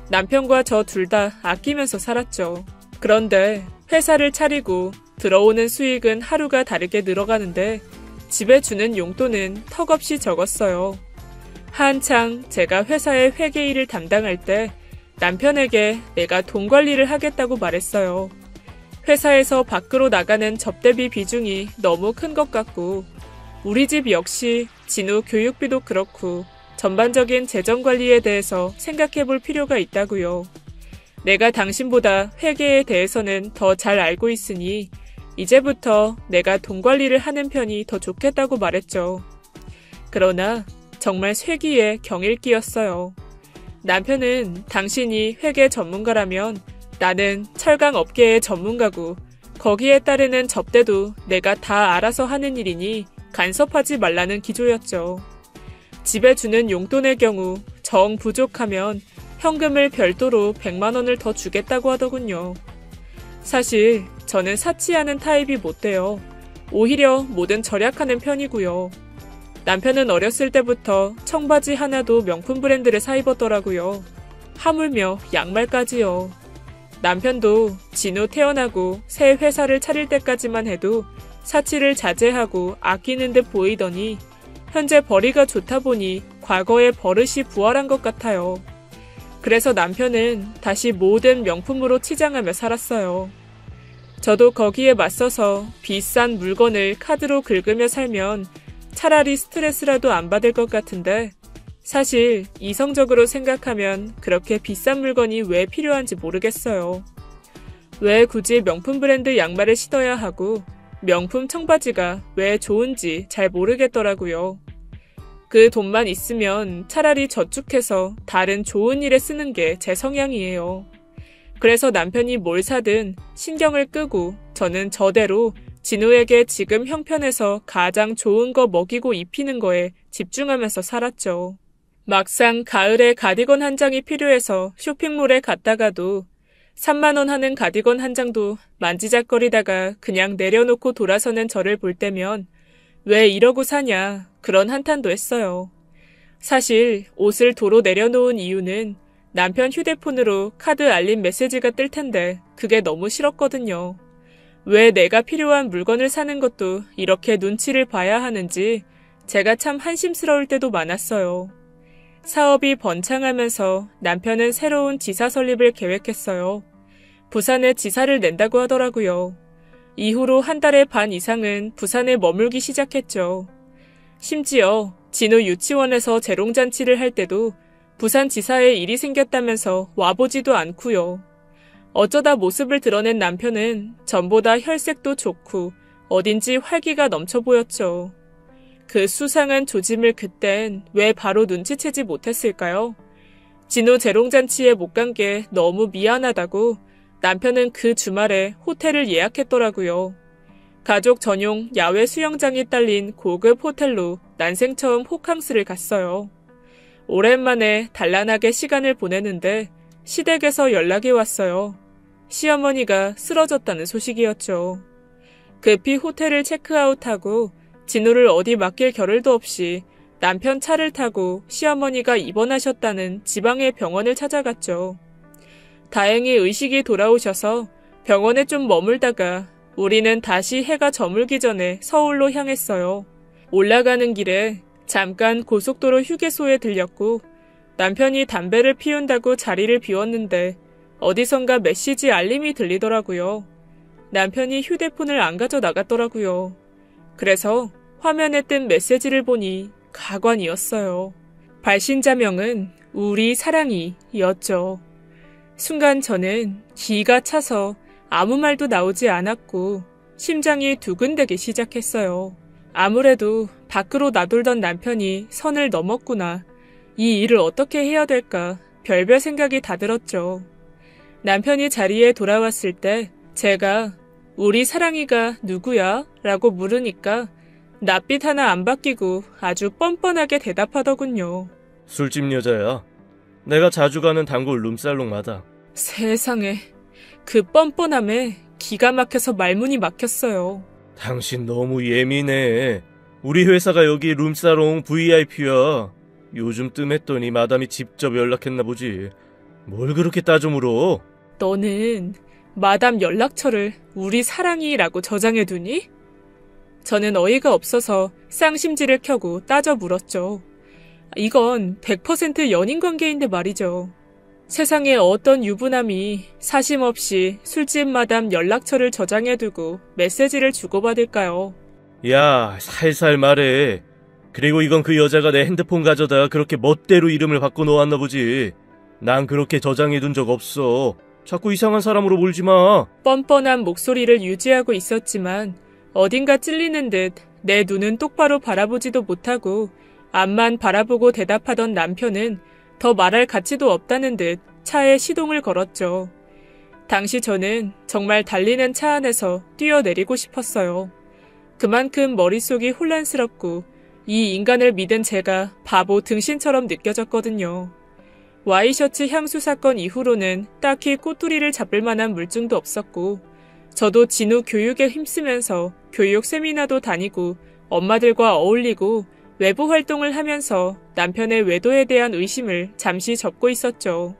남편과 저 둘 다 아끼면서 살았죠. 그런데 회사를 차리고 들어오는 수익은 하루가 다르게 늘어가는데 집에 주는 용돈은 턱없이 적었어요. 한창 제가 회사의 회계 일을 담당할 때 남편에게 내가 돈 관리를 하겠다고 말했어요. 회사에서 밖으로 나가는 접대비 비중이 너무 큰 것 같고 우리 집 역시 진우 교육비도 그렇고 전반적인 재정 관리에 대해서 생각해 볼 필요가 있다고요. 내가 당신보다 회계에 대해서는 더 잘 알고 있으니 이제부터 내가 돈 관리를 하는 편이 더 좋겠다고 말했죠. 그러나 정말 쇠기의 경일기였어요. 남편은 당신이 회계 전문가라면 나는 철강 업계의 전문가고 거기에 따르는 접대도 내가 다 알아서 하는 일이니 간섭하지 말라는 기조였죠. 집에 주는 용돈의 경우 정 부족하면 현금을 별도로 100만 원을 더 주겠다고 하더군요. 사실 저는 사치하는 타입이 못 돼요. 오히려 뭐든 절약하는 편이고요. 남편은 어렸을 때부터 청바지 하나도 명품 브랜드를 사 입었더라고요. 하물며 양말까지요. 남편도 진우 태어나고 새 회사를 차릴 때까지만 해도 사치를 자제하고 아끼는 듯 보이더니 현재 벌이가 좋다 보니 과거의 버릇이 부활한 것 같아요. 그래서 남편은 다시 모든 명품으로 치장하며 살았어요. 저도 거기에 맞서서 비싼 물건을 카드로 긁으며 살면 차라리 스트레스라도 안 받을 것 같은데 사실 이성적으로 생각하면 그렇게 비싼 물건이 왜 필요한지 모르겠어요. 왜 굳이 명품 브랜드 양말을 신어야 하고 명품 청바지가 왜 좋은지 잘 모르겠더라고요. 그 돈만 있으면 차라리 저축해서 다른 좋은 일에 쓰는 게 제 성향이에요. 그래서 남편이 뭘 사든 신경을 끄고 저는 저대로 진우에게 지금 형편에서 가장 좋은 거 먹이고 입히는 거에 집중하면서 살았죠. 막상 가을에 가디건 한 장이 필요해서 쇼핑몰에 갔다가도 3만 원 하는 가디건 한 장도 만지작거리다가 그냥 내려놓고 돌아서는 저를 볼 때면 왜 이러고 사냐 그런 한탄도 했어요. 사실 옷을 도로 내려놓은 이유는 남편 휴대폰으로 카드 알림 메시지가 뜰 텐데 그게 너무 싫었거든요. 왜 내가 필요한 물건을 사는 것도 이렇게 눈치를 봐야 하는지 제가 참 한심스러울 때도 많았어요. 사업이 번창하면서 남편은 새로운 지사 설립을 계획했어요. 부산에 지사를 낸다고 하더라고요. 이후로 한 달의 반 이상은 부산에 머물기 시작했죠. 심지어 진우 유치원에서 재롱잔치를 할 때도 부산지사에 일이 생겼다면서 와보지도 않고요. 어쩌다 모습을 드러낸 남편은 전보다 혈색도 좋고 어딘지 활기가 넘쳐 보였죠. 그 수상한 조짐을 그땐 왜 바로 눈치채지 못했을까요? 진우 재롱잔치에 못 간 게 너무 미안하다고 남편은 그 주말에 호텔을 예약했더라고요. 가족 전용 야외 수영장이 딸린 고급 호텔로 난생 처음 호캉스를 갔어요. 오랜만에 단란하게 시간을 보내는데 시댁에서 연락이 왔어요. 시어머니가 쓰러졌다는 소식이었죠. 급히 호텔을 체크아웃하고 진우를 어디 맡길 겨를도 없이 남편 차를 타고 시어머니가 입원하셨다는 지방의 병원을 찾아갔죠. 다행히 의식이 돌아오셔서 병원에 좀 머물다가 우리는 다시 해가 저물기 전에 서울로 향했어요. 올라가는 길에 잠깐 고속도로 휴게소에 들렸고 남편이 담배를 피운다고 자리를 비웠는데 어디선가 메시지 알림이 들리더라고요. 남편이 휴대폰을 안 가져 나갔더라고요. 그래서 화면에 뜬 메시지를 보니 가관이었어요. 발신자명은 우리 사랑이였죠. 순간 저는 기가 차서 아무 말도 나오지 않았고 심장이 두근대기 시작했어요. 아무래도 밖으로 나돌던 남편이 선을 넘었구나. 이 일을 어떻게 해야 될까 별별 생각이 다 들었죠. 남편이 자리에 돌아왔을 때 제가 우리 사랑이가 누구야? 라고 물으니까 낯빛 하나 안 바뀌고 아주 뻔뻔하게 대답하더군요. 술집 여자야. 내가 자주 가는 단골 룸살롱마다. 세상에, 그 뻔뻔함에 기가 막혀서 말문이 막혔어요. 당신 너무 예민해. 우리 회사가 여기 룸사롱 VIP야. 요즘 뜸했더니 마담이 직접 연락했나 보지. 뭘 그렇게 따져 물어? 너는 마담 연락처를 우리 사랑이라고 저장해두니? 저는 어이가 없어서 쌍심지를 켜고 따져 물었죠. 이건 100% 연인 관계인데 말이죠. 세상에 어떤 유부남이 사심 없이 술집 마담 연락처를 저장해두고 메시지를 주고받을까요? 야, 살살 말해. 그리고 이건 그 여자가 내 핸드폰 가져다 그렇게 멋대로 이름을 바꿔놓았나 보지. 난 그렇게 저장해둔 적 없어. 자꾸 이상한 사람으로 몰지 마. 뻔뻔한 목소리를 유지하고 있었지만 어딘가 찔리는 듯 내 눈은 똑바로 바라보지도 못하고 앞만 바라보고 대답하던 남편은 더 말할 가치도 없다는 듯 차에 시동을 걸었죠. 당시 저는 정말 달리는 차 안에서 뛰어내리고 싶었어요. 그만큼 머릿속이 혼란스럽고 이 인간을 믿은 제가 바보 등신처럼 느껴졌거든요. 와이셔츠 향수 사건 이후로는 딱히 꼬투리를 잡을 만한 물증도 없었고 저도 진우 교육에 힘쓰면서 교육 세미나도 다니고 엄마들과 어울리고 외부 활동을 하면서 남편의 외도에 대한 의심을 잠시 접고 있었죠.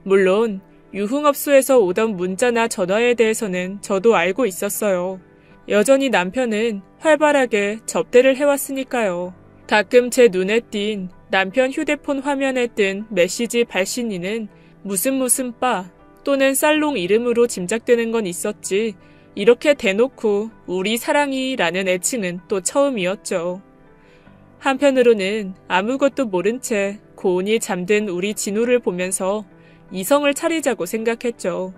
물론 유흥업소에서 오던 문자나 전화에 대해서는 저도 알고 있었어요. 여전히 남편은 활발하게 접대를 해왔으니까요. 가끔 제 눈에 띈 남편 휴대폰 화면에 뜬 메시지 발신인은 무슨 바 또는 살롱 이름으로 짐작되는 건 있었지 이렇게 대놓고 우리 사랑이라는 애칭은 또 처음이었죠. 한편으로는 아무것도 모른 채 고온이 잠든 우리 진우를 보면서 이성을 차리자고 생각했죠.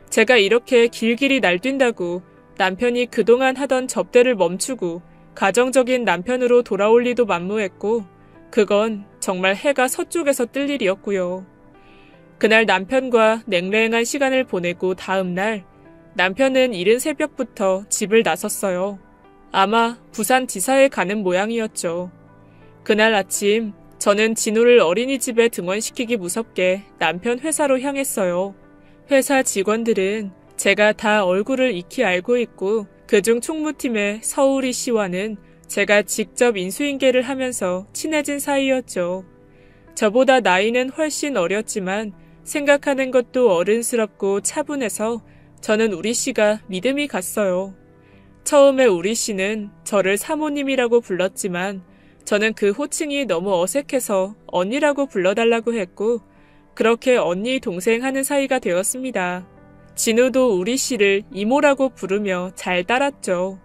제가 이렇게 길길이 날뛴다고 남편이 그동안 하던 접대를 멈추고 가정적인 남편으로 돌아올 리도 만무했고 그건 정말 해가 서쪽에서 뜰 일이었고요. 그날 남편과 냉랭한 시간을 보내고 다음 날 남편은 이른 새벽부터 집을 나섰어요. 아마 부산지사에 가는 모양이었죠. 그날 아침 저는 진우를 어린이집에 등원시키기 무섭게 남편 회사로 향했어요. 회사 직원들은 제가 다 얼굴을 익히 알고 있고 그중 총무팀의 서우리 씨와는 제가 직접 인수인계를 하면서 친해진 사이였죠. 저보다 나이는 훨씬 어렸지만 생각하는 것도 어른스럽고 차분해서 저는 우리 씨가 믿음이 갔어요. 처음에 우리 씨는 저를 사모님이라고 불렀지만 저는 그 호칭이 너무 어색해서 언니라고 불러달라고 했고 그렇게 언니 동생 하는 사이가 되었습니다. 진우도 우리 씨를 이모라고 부르며 잘 따랐죠.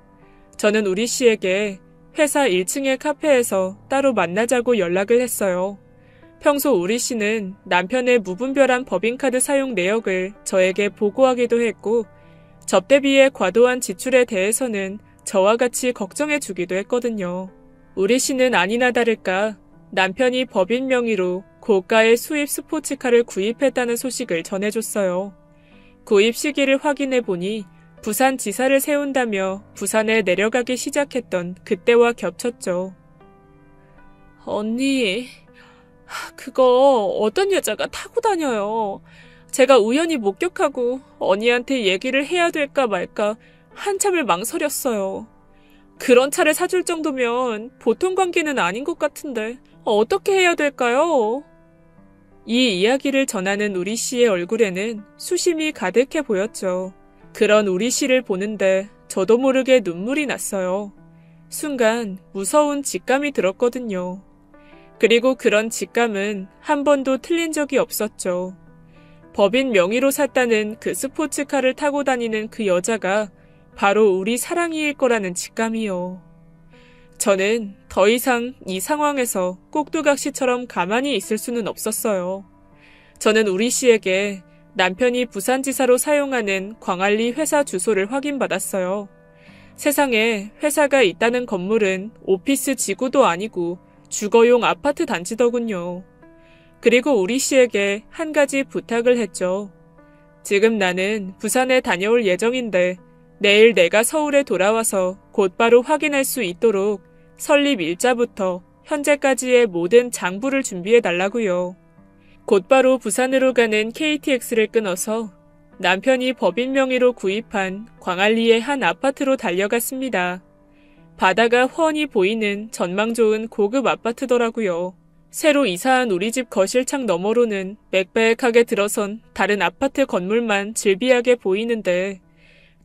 저는 우리 씨에게 회사 1층의 카페에서 따로 만나자고 연락을 했어요. 평소 우리 씨는 남편의 무분별한 법인카드 사용 내역을 저에게 보고하기도 했고 접대비의 과도한 지출에 대해서는 저와 같이 걱정해 주기도 했거든요. 우리 씨는 아니나 다를까 남편이 법인 명의로 고가의 수입 스포츠카를 구입했다는 소식을 전해줬어요. 구입 시기를 확인해 보니 부산지사를 세운다며 부산에 내려가기 시작했던 그때와 겹쳤죠. 언니, 그거 어떤 여자가 타고 다녀요. 제가 우연히 목격하고 언니한테 얘기를 해야 될까 말까 한참을 망설였어요. 그런 차를 사줄 정도면 보통 관계는 아닌 것 같은데 어떻게 해야 될까요? 이 이야기를 전하는 우리 씨의 얼굴에는 수심이 가득해 보였죠. 그런 우리 씨를 보는데 저도 모르게 눈물이 났어요. 순간 무서운 직감이 들었거든요. 그리고 그런 직감은 한 번도 틀린 적이 없었죠. 법인 명의로 샀다는 그 스포츠카를 타고 다니는 그 여자가 바로 우리 사랑이일 거라는 직감이요. 저는 더 이상 이 상황에서 꼭두각시처럼 가만히 있을 수는 없었어요. 저는 우리 씨에게 남편이 부산지사로 사용하는 광안리 회사 주소를 확인받았어요. 세상에 회사가 있다는 건물은 오피스 지구도 아니고 주거용 아파트 단지더군요. 그리고 우리 씨에게 한 가지 부탁을 했죠. 지금 나는 부산에 다녀올 예정인데 내일 내가 서울에 돌아와서 곧바로 확인할 수 있도록 설립 일자부터 현재까지의 모든 장부를 준비해달라고요. 곧바로 부산으로 가는 KTX를 끊어서 남편이 법인 명의로 구입한 광안리의 한 아파트로 달려갔습니다. 바다가 훤히 보이는 전망 좋은 고급 아파트더라고요. 새로 이사한 우리 집 거실창 너머로는 빽빽하게 들어선 다른 아파트 건물만 질비하게 보이는데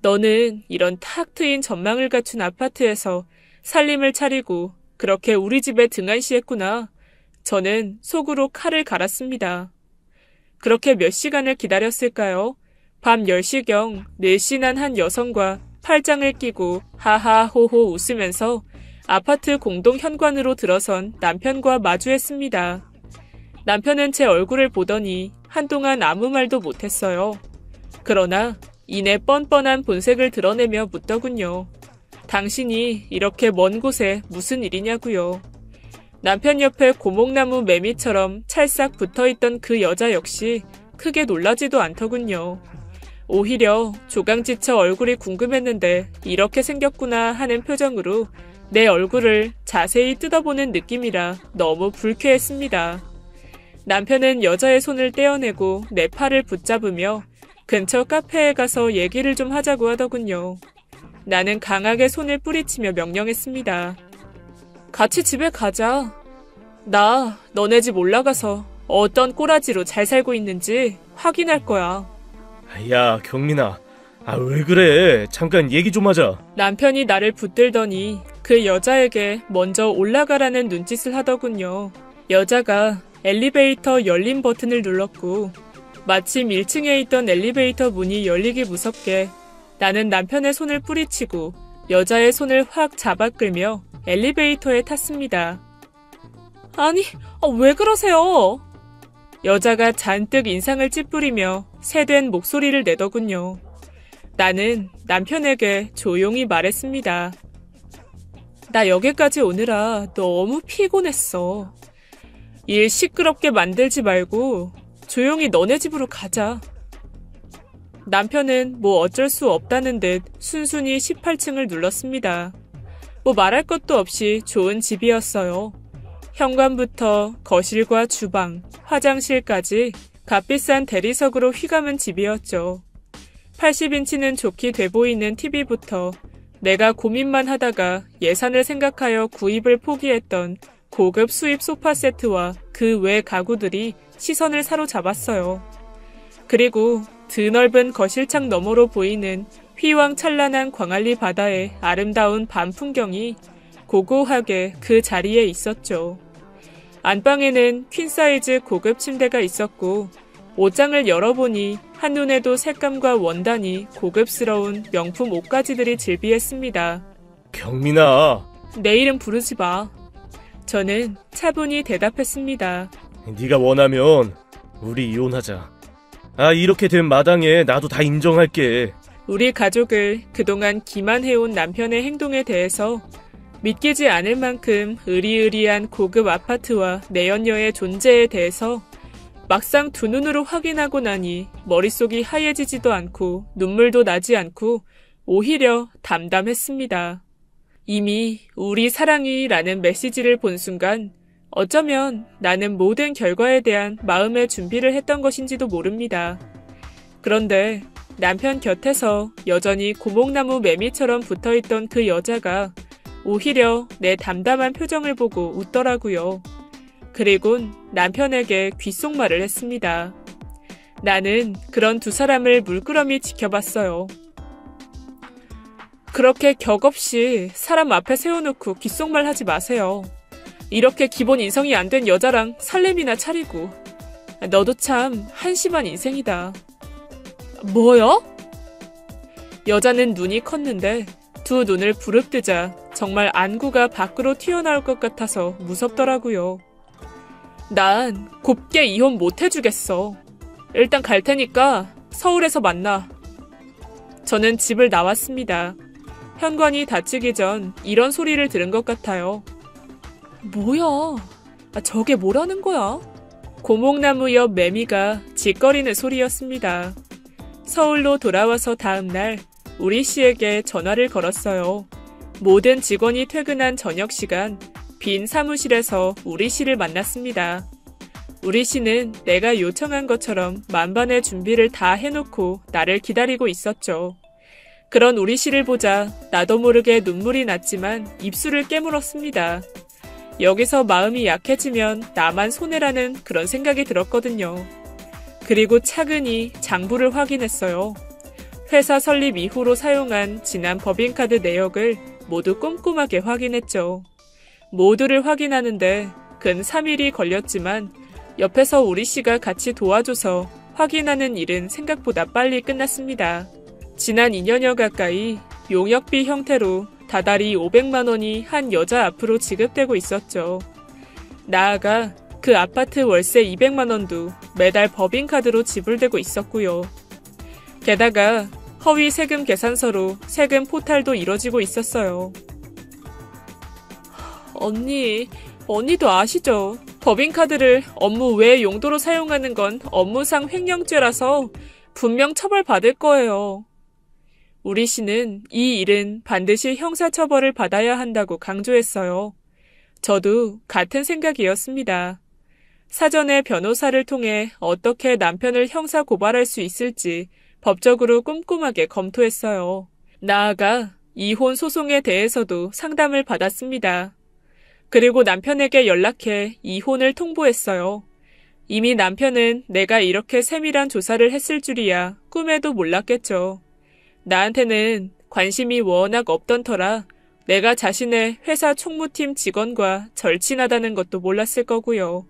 너는 이런 탁 트인 전망을 갖춘 아파트에서 살림을 차리고 그렇게 우리 집에 등한시했구나. 저는 속으로 칼을 갈았습니다. 그렇게 몇 시간을 기다렸을까요? 밤 10시경 늘씬한 한 여성과 팔짱을 끼고 하하호호 웃으면서 아파트 공동 현관으로 들어선 남편과 마주했습니다. 남편은 제 얼굴을 보더니 한동안 아무 말도 못했어요. 그러나 이내 뻔뻔한 본색을 드러내며 묻더군요. 당신이 이렇게 먼 곳에 무슨 일이냐고요. 남편 옆에 고목나무 매미처럼 찰싹 붙어있던 그 여자 역시 크게 놀라지도 않더군요. 오히려 조강지쳐 얼굴이 궁금했는데 이렇게 생겼구나 하는 표정으로 내 얼굴을 자세히 뜯어보는 느낌이라 너무 불쾌했습니다. 남편은 여자의 손을 떼어내고 내 팔을 붙잡으며 근처 카페에 가서 얘기를 좀 하자고 하더군요. 나는 강하게 손을 뿌리치며 명령했습니다. 같이 집에 가자. 나 너네 집 올라가서 어떤 꼬라지로 잘 살고 있는지 확인할 거야. 야, 경민아. 왜 그래? 잠깐 얘기 좀 하자. 남편이 나를 붙들더니 그 여자에게 먼저 올라가라는 눈짓을 하더군요. 여자가 엘리베이터 열림 버튼을 눌렀고 마침 1층에 있던 엘리베이터 문이 열리기 무섭게 나는 남편의 손을 뿌리치고 여자의 손을 확 잡아 끌며 엘리베이터에 탔습니다. 아니, 왜 그러세요? 여자가 잔뜩 인상을 찌푸리며 새된 목소리를 내더군요. 나는 남편에게 조용히 말했습니다. 나 여기까지 오느라 너무 피곤했어. 일 시끄럽게 만들지 말고 조용히 너네 집으로 가자. 남편은 뭐 어쩔 수 없다는 듯 순순히 18층을 눌렀습니다. 뭐 말할 것도 없이 좋은 집이었어요. 현관부터 거실과 주방, 화장실까지 값비싼 대리석으로 휘감은 집이었죠. 80인치는 좋게 돼 보이는 TV부터 내가 고민만 하다가 예산을 생각하여 구입을 포기했던 고급 수입 소파 세트와 그 외 가구들이 시선을 사로잡았어요. 그리고 드넓은 거실창 너머로 보이는 휘황찬란한 광안리 바다의 아름다운 밤 풍경이 고고하게 그 자리에 있었죠. 안방에는 퀸사이즈 고급 침대가 있었고 옷장을 열어보니 한눈에도 색감과 원단이 고급스러운 명품 옷가지들이 질비했습니다. 경민아. 내 이름 부르지 마. 저는 차분히 대답했습니다. 네가 원하면 우리 이혼하자. 이렇게 된 마당에 나도 다 인정할게. 우리 가족을 그동안 기만해온 남편의 행동에 대해서 믿기지 않을 만큼 으리으리한 고급 아파트와 내연녀의 존재에 대해서 막상 두 눈으로 확인하고 나니 머릿속이 하얘지지도 않고 눈물도 나지 않고 오히려 담담했습니다. 이미 우리 사랑이라는 메시지를 본 순간 어쩌면 나는 모든 결과에 대한 마음의 준비를 했던 것인지도 모릅니다. 그런데 남편 곁에서 여전히 고목나무 매미처럼 붙어있던 그 여자가 오히려 내 담담한 표정을 보고 웃더라고요. 그리곤 남편에게 귓속말을 했습니다. 나는 그런 두 사람을 물끄러미 지켜봤어요. 그렇게 격없이 사람 앞에 세워놓고 귓속말 하지 마세요. 이렇게 기본 인성이 안 된 여자랑 살림이나 차리고. 너도 참 한심한 인생이다. 뭐요? 여자는 눈이 컸는데 두 눈을 부릅뜨자 정말 안구가 밖으로 튀어나올 것 같아서 무섭더라고요. 난 곱게 이혼 못 해주겠어. 일단 갈 테니까 서울에서 만나. 저는 집을 나왔습니다. 현관이 닫히기 전 이런 소리를 들은 것 같아요. 뭐야? 저게 뭐라는 거야? 고목나무 옆 매미가 짓거리는 소리였습니다. 서울로 돌아와서 다음 날 우리 씨에게 전화를 걸었어요. 모든 직원이 퇴근한 저녁 시간 빈 사무실에서 우리 씨를 만났습니다. 우리 씨는 내가 요청한 것처럼 만반의 준비를 다 해놓고 나를 기다리고 있었죠. 그런 우리 씨를 보자 나도 모르게 눈물이 났지만 입술을 깨물었습니다. 여기서 마음이 약해지면 나만 손해라는 그런 생각이 들었거든요. 그리고 차근히 장부를 확인했어요. 회사 설립 이후로 사용한 지난 법인카드 내역을 모두 꼼꼼하게 확인했죠. 모두를 확인하는데 근 3일이 걸렸지만 옆에서 우리 씨가 같이 도와줘서 확인하는 일은 생각보다 빨리 끝났습니다. 지난 2년여 가까이 용역비 형태로 다달이 500만 원이 한 여자 앞으로 지급되고 있었죠. 나아가 그 아파트 월세 200만 원도 매달 법인카드로 지불되고 있었고요. 게다가 허위 세금 계산서로 세금 포탈도 이뤄지고 있었어요. 언니도 아시죠? 법인카드를 업무 외 용도로 사용하는 건 업무상 횡령죄라서 분명 처벌받을 거예요. 우리 씨는 이 일은 반드시 형사처벌을 받아야 한다고 강조했어요. 저도 같은 생각이었습니다. 사전에 변호사를 통해 어떻게 남편을 형사 고발할 수 있을지 법적으로 꼼꼼하게 검토했어요. 나아가 이혼 소송에 대해서도 상담을 받았습니다. 그리고 남편에게 연락해 이혼을 통보했어요. 이미 남편은 내가 이렇게 세밀한 조사를 했을 줄이야 꿈에도 몰랐겠죠. 나한테는 관심이 워낙 없던 터라 내가 자신의 회사 총무팀 직원과 절친하다는 것도 몰랐을 거고요.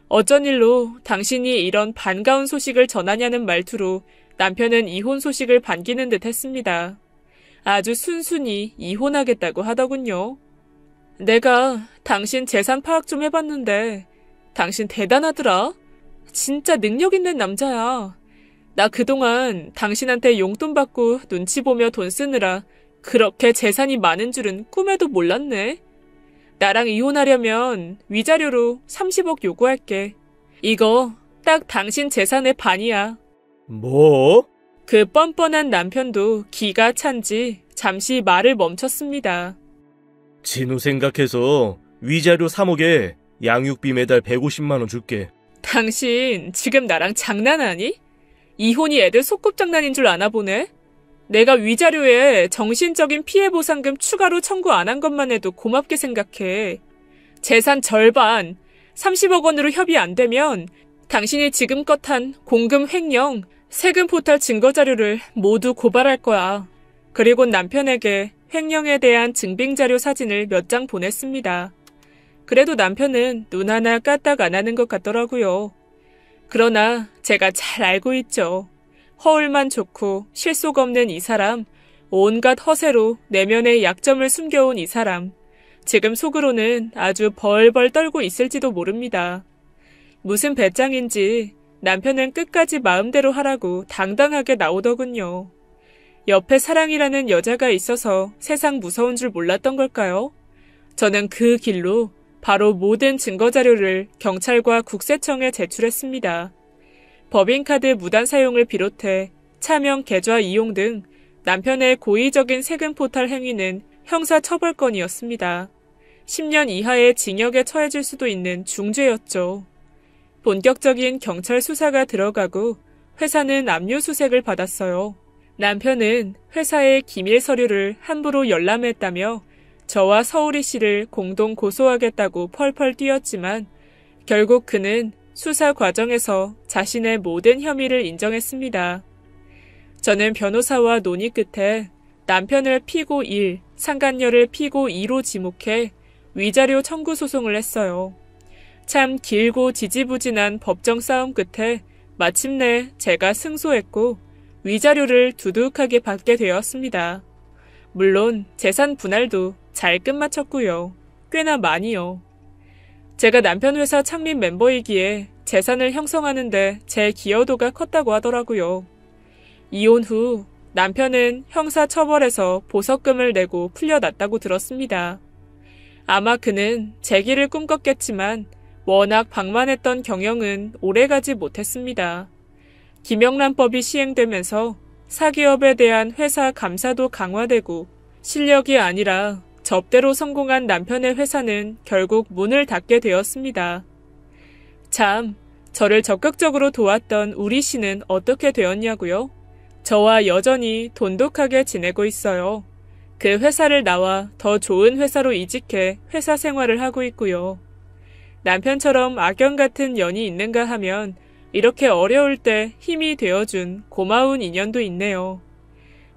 어쩐 일로 당신이 이런 반가운 소식을 전하냐는 말투로 남편은 이혼 소식을 반기는 듯 했습니다. 아주 순순히 이혼하겠다고 하더군요. 내가 당신 재산 파악 좀 해봤는데 당신 대단하더라. 진짜 능력 있는 남자야. 나 그동안 당신한테 용돈 받고 눈치 보며 돈 쓰느라 그렇게 재산이 많은 줄은 꿈에도 몰랐네. 나랑 이혼하려면 위자료로 30억 요구할게. 이거 딱 당신 재산의 반이야. 뭐? 그 뻔뻔한 남편도 기가 찬지 잠시 말을 멈췄습니다. 진우 생각해서 위자료 3억에 양육비 매달 150만 원 줄게. 당신 지금 나랑 장난하니? 이혼이 애들 소꿉장난인 줄 아나 보네? 내가 위자료에 정신적인 피해보상금 추가로 청구 안 한 것만 해도 고맙게 생각해. 재산 절반, 30억 원으로 협의 안 되면 당신이 지금껏 한 공금 횡령, 세금 포탈 증거자료를 모두 고발할 거야. 그리고 남편에게 횡령에 대한 증빙자료 사진을 몇 장 보냈습니다. 그래도 남편은 눈 하나 까딱 안 하는 것 같더라고요. 그러나 제가 잘 알고 있죠. 허울만 좋고 실속 없는 이 사람, 온갖 허세로 내면의 약점을 숨겨온 이 사람, 지금 속으로는 아주 벌벌 떨고 있을지도 모릅니다. 무슨 배짱인지 남편은 끝까지 마음대로 하라고 당당하게 나오더군요. 옆에 사랑이라는 여자가 있어서 세상 무서운 줄 몰랐던 걸까요? 저는 그 길로 바로 모든 증거자료를 경찰과 국세청에 제출했습니다. 법인카드 무단 사용을 비롯해 차명 계좌 이용 등 남편의 고의적인 세금 포탈 행위는 형사처벌건이었습니다. 10년 이하의 징역에 처해질 수도 있는 중죄였죠. 본격적인 경찰 수사가 들어가고 회사는 압류수색을 받았어요. 남편은 회사의 기밀 서류를 함부로 열람했다며 저와 서울이 씨를 공동 고소하겠다고 펄펄 뛰었지만 결국 그는 수사 과정에서 자신의 모든 혐의를 인정했습니다. 저는 변호사와 논의 끝에 남편을 피고 1, 상간녀를 피고 2로 지목해 위자료 청구 소송을 했어요. 참 길고 지지부진한 법정 싸움 끝에 마침내 제가 승소했고 위자료를 두둑하게 받게 되었습니다. 물론 재산 분할도 잘 끝마쳤고요. 꽤나 많이요. 제가 남편 회사 창립 멤버이기에 재산을 형성하는데 제 기여도가 컸다고 하더라고요. 이혼 후 남편은 형사처벌에서 보석금을 내고 풀려났다고 들었습니다. 아마 그는 재기를 꿈꿨겠지만 워낙 방만했던 경영은 오래가지 못했습니다. 김영란법이 시행되면서 사기업에 대한 회사 감사도 강화되고 실력이 아니라 접대로 성공한 남편의 회사는 결국 문을 닫게 되었습니다. 참, 저를 적극적으로 도왔던 우리 씨는 어떻게 되었냐고요? 저와 여전히 돈독하게 지내고 있어요. 그 회사를 나와 더 좋은 회사로 이직해 회사 생활을 하고 있고요. 남편처럼 악연 같은 연이 있는가 하면 이렇게 어려울 때 힘이 되어준 고마운 인연도 있네요.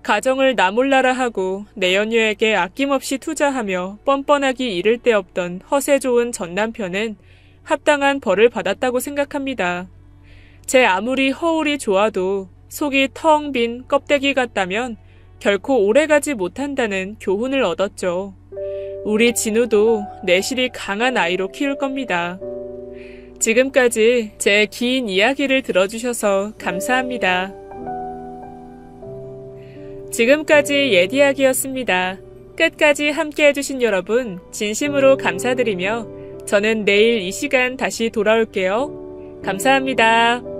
가정을 나 몰라라 하고 내 연유에게 아낌없이 투자하며 뻔뻔하기 이를 데 없던 허세 좋은 전 남편은 합당한 벌을 받았다고 생각합니다. 제 아무리 허울이 좋아도 속이 텅 빈 껍데기 같다면 결코 오래가지 못한다는 교훈을 얻었죠. 우리 진우도 내실이 강한 아이로 키울 겁니다. 지금까지 제 긴 이야기를 들어주셔서 감사합니다. 지금까지 옛이야기였습니다. 끝까지 함께 해주신 여러분 진심으로 감사드리며 저는 내일 이 시간 다시 돌아올게요. 감사합니다.